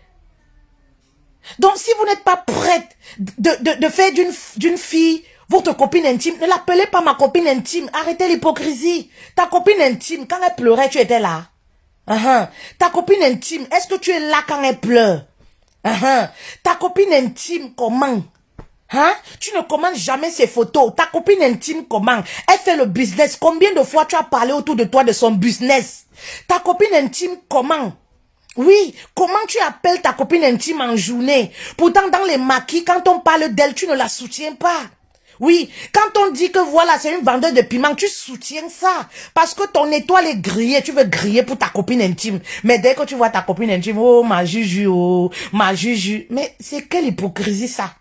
Donc, si vous n'êtes pas prête de faire d'une fille votre copine intime, ne l'appelez pas ma copine intime. Arrêtez l'hypocrisie. Ta copine intime, quand elle pleurait, tu étais là. Ta copine intime, est-ce que tu es là quand elle pleure? Ta copine intime, comment? Tu ne commandes jamais ses photos. Ta copine intime, comment? Elle fait le business. Combien de fois tu as parlé autour de toi de son business? Ta copine intime, comment? Oui, comment tu appelles ta copine intime en journée? Pourtant, dans les maquis, quand on parle d'elle, tu ne la soutiens pas. Oui, quand on dit que voilà, c'est une vendeuse de piment, tu soutiens ça. Parce que ton étoile est grillée, tu veux griller pour ta copine intime. Mais dès que tu vois ta copine intime, oh ma juju, oh ma juju. Mais c'est quelle hypocrisie ça?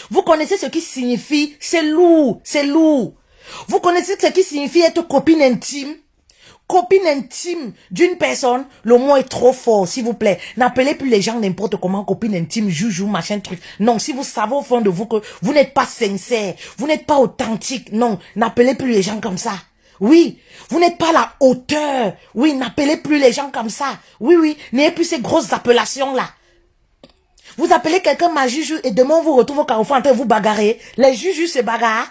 Vous connaissez ce qui signifie, c'est lourd, c'est lourd. Vous connaissez ce qui signifie être copine intime? Copine intime d'une personne, le mot est trop fort, s'il vous plaît. N'appelez plus les gens n'importe comment, copine intime, joujou, machin, truc. Non, si vous savez au fond de vous que vous n'êtes pas sincère, vous n'êtes pas authentique, non, n'appelez plus les gens comme ça. Oui, vous n'êtes pas à la hauteur. Oui, n'appelez plus les gens comme ça. Oui, n'ayez plus ces grosses appellations-là. Vous appelez quelqu'un ma juju et demain on vous retrouve au carrefour en train de vous bagarrer. Les juju se bagarrent.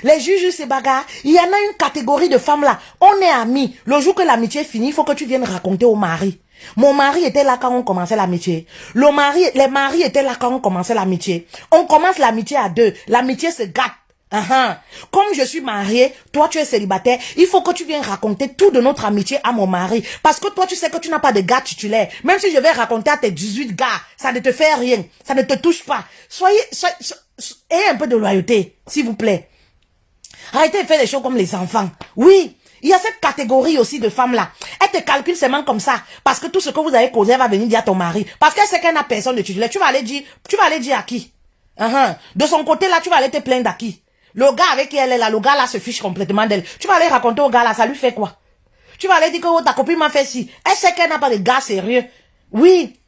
Les juges se bagarrent. Il y en a une catégorie de femmes là. On est amis. Le jour que l'amitié est finie, il faut que tu viennes raconter au mari. Mon mari était là quand on commençait l'amitié. Les maris étaient là quand on commençait l'amitié. On commence l'amitié à deux. L'amitié se gâte. Comme je suis mariée, toi tu es célibataire, il faut que tu viennes raconter tout de notre amitié à mon mari. Parce que toi tu sais que tu n'as pas de gars titulaire. Même si je vais raconter à tes 18 gars, ça ne te fait rien. Ça ne te touche pas. Ayez un peu de loyauté, s'il vous plaît. Arrêtez de faire des choses comme les enfants. Oui, il y a cette catégorie aussi de femmes-là. Elle te calcule seulement comme ça. Parce que tout ce que vous avez causé, elle va venir dire à ton mari. Parce qu'elle sait qu'elle n'a personne de titulaire. Tu vas aller dire à qui? De son côté, là, tu vas aller te plaindre à qui? Le gars avec qui elle est là, le gars là se fiche complètement d'elle. Tu vas aller raconter au gars là, ça lui fait quoi? Tu vas aller dire que oh, ta copine m'a fait ci. Elle sait qu'elle n'a pas de gars sérieux. Oui.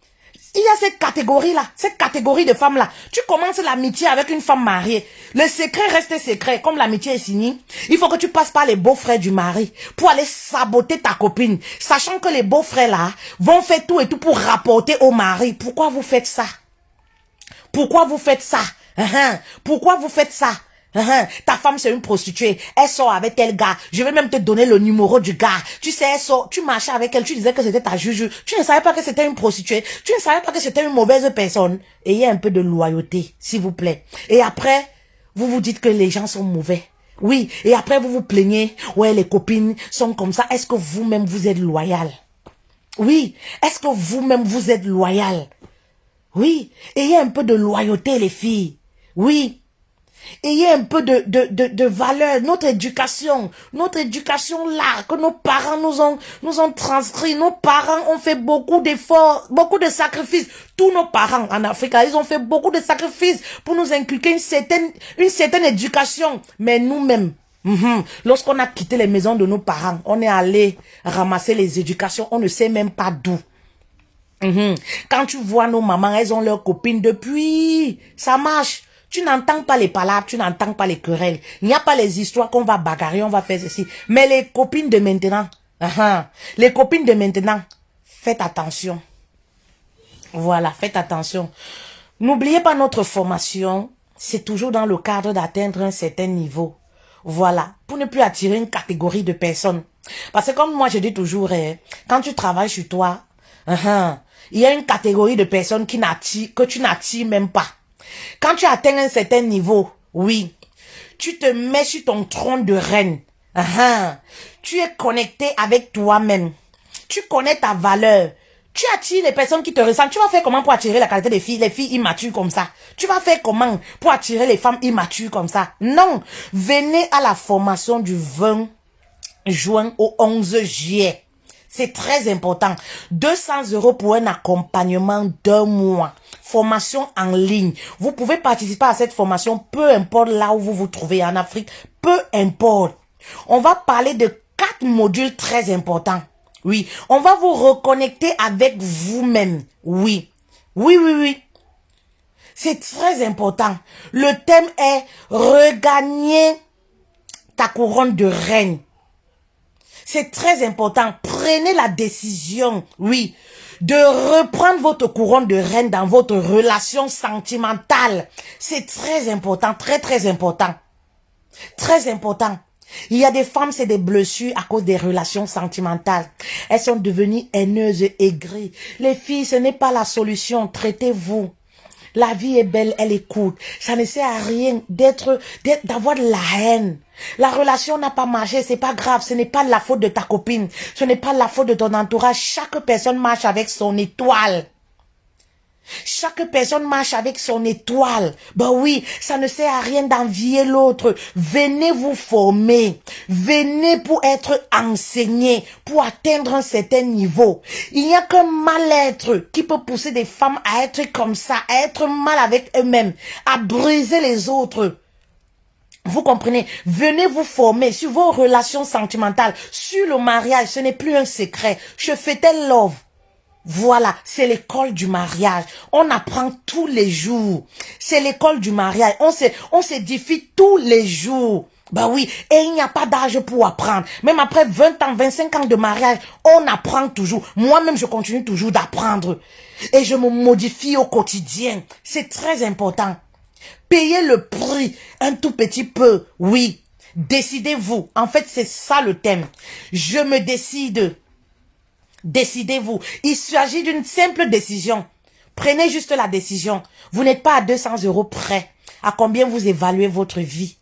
Il y a cette catégorie-là, cette catégorie de femmes-là. Tu commences l'amitié avec une femme mariée. Le secret reste secret. Comme l'amitié est signée, il faut que tu passes par les beaux-frères du mari pour aller saboter ta copine. Sachant que les beaux-frères-là vont faire tout et tout pour rapporter au mari. Pourquoi vous faites ça? Pourquoi vous faites ça? Pourquoi vous faites ça? Ta femme c'est une prostituée, elle sort avec tel gars, je vais même te donner le numéro du gars, tu sais elle sort, tu marchais avec elle, tu disais que c'était ta juju, tu ne savais pas que c'était une prostituée, tu ne savais pas que c'était une mauvaise personne. Ayez un peu de loyauté, s'il vous plaît. Et après, vous vous dites que les gens sont mauvais. Oui, et après vous vous plaignez, ouais les copines sont comme ça, est-ce que vous-même vous êtes loyal? Oui, est-ce que vous-même vous êtes loyal? Oui, ayez un peu de loyauté les filles, oui. Ayez un peu de valeur, notre éducation là, que nos parents nous ont transcrit. Nos parents ont fait beaucoup d'efforts, beaucoup de sacrifices. Tous nos parents en Afrique, ils ont fait beaucoup de sacrifices pour nous inculquer une certaine éducation. Mais nous-mêmes, lorsqu'on a quitté les maisons de nos parents, on est allé ramasser les éducations, on ne sait même pas d'où. Quand tu vois nos mamans, elles ont leurs copines depuis, ça marche. Tu n'entends pas les palabres, tu n'entends pas les querelles. Il n'y a pas les histoires qu'on va bagarrer, on va faire ceci. Mais les copines de maintenant, les copines de maintenant, faites attention. Voilà, faites attention. N'oubliez pas notre formation, c'est toujours dans le cadre d'atteindre un certain niveau. Voilà, pour ne plus attirer une catégorie de personnes. Parce que comme moi je dis toujours, quand tu travailles sur toi, il y a une catégorie de personnes que tu n'attires même pas. Quand tu atteins un certain niveau, oui, tu te mets sur ton trône de reine. Tu es connecté avec toi-même. Tu connais ta valeur. Tu attires les personnes qui te ressemblent. Tu vas faire comment pour attirer la qualité des filles, les filles immatures comme ça? Tu vas faire comment pour attirer les femmes immatures comme ça? Non. Venez à la formation du 20 juin au 11 juillet. C'est très important. 200 € pour un accompagnement d'1 mois. Formation en ligne. Vous pouvez participer à cette formation, peu importe là où vous vous trouvez en Afrique, peu importe. On va parler de 4 modules très importants. Oui, on va vous reconnecter avec vous-même. Oui, oui, oui, oui. C'est très important. Le thème est regagner ta couronne de reine. C'est très important. Prenez la décision, oui, de reprendre votre couronne de reine dans votre relation sentimentale. C'est très important, très, très important. Très important. Il y a des femmes, c'est des blessures à cause des relations sentimentales. Elles sont devenues haineuses et aigries. Les filles, ce n'est pas la solution. Traitez-vous. La vie est belle, elle est courte. Ça ne sert à rien d'avoir de la haine. La relation n'a pas marché, c'est pas grave. Ce n'est pas la faute de ta copine. Ce n'est pas la faute de ton entourage. Chaque personne marche avec son étoile. Chaque personne marche avec son étoile. Ben oui, ça ne sert à rien d'envier l'autre. Venez vous former. Venez pour être enseigné, pour atteindre un certain niveau. Il n'y a qu'un mal-être qui peut pousser des femmes à être comme ça, à être mal avec eux-mêmes, à briser les autres. Vous comprenez? Venez vous former sur vos relations sentimentales, sur le mariage. Ce n'est plus un secret. Je fais-t-elle love? Voilà, c'est l'école du mariage. On apprend tous les jours. C'est l'école du mariage. On s'édifie tous les jours. Bah oui, et il n'y a pas d'âge pour apprendre. Même après 20 ans, 25 ans de mariage, on apprend toujours. Moi-même, je continue toujours d'apprendre. Et je me modifie au quotidien. C'est très important. Payez le prix un tout petit peu, oui. Décidez-vous. En fait, c'est ça le thème. Je me décide. Décidez-vous. Il s'agit d'une simple décision. Prenez juste la décision. Vous n'êtes pas à 200 € près. À combien vous évaluez votre vie?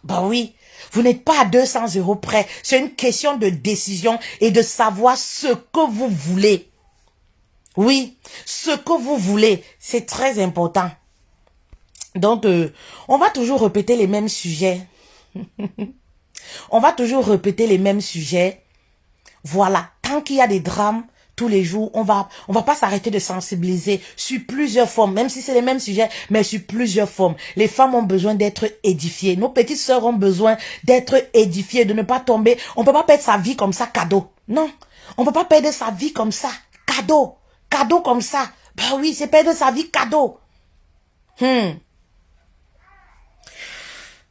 Bah oui, vous n'êtes pas à 200 € près. C'est une question de décision et de savoir ce que vous voulez. Oui, ce que vous voulez, c'est très important. Donc, on va toujours répéter les mêmes sujets. On va toujours répéter les mêmes sujets. Voilà, tant qu'il y a des drames, tous les jours, on va pas s'arrêter de sensibiliser sur plusieurs formes, même si c'est les mêmes sujets, mais sur plusieurs formes. Les femmes ont besoin d'être édifiées. Nos petites sœurs ont besoin d'être édifiées, de ne pas tomber. On peut pas perdre sa vie comme ça, cadeau. Non, on peut pas perdre sa vie comme ça, cadeau. Cadeau comme ça. Bah oui, c'est perdre sa vie, cadeau.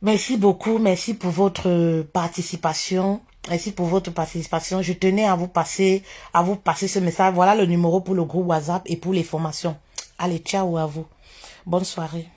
Merci beaucoup, merci pour votre participation. Merci pour votre participation. Je tenais à vous passer ce message. Voilà le numéro pour le groupe WhatsApp et pour les formations. Allez, ciao à vous. Bonne soirée.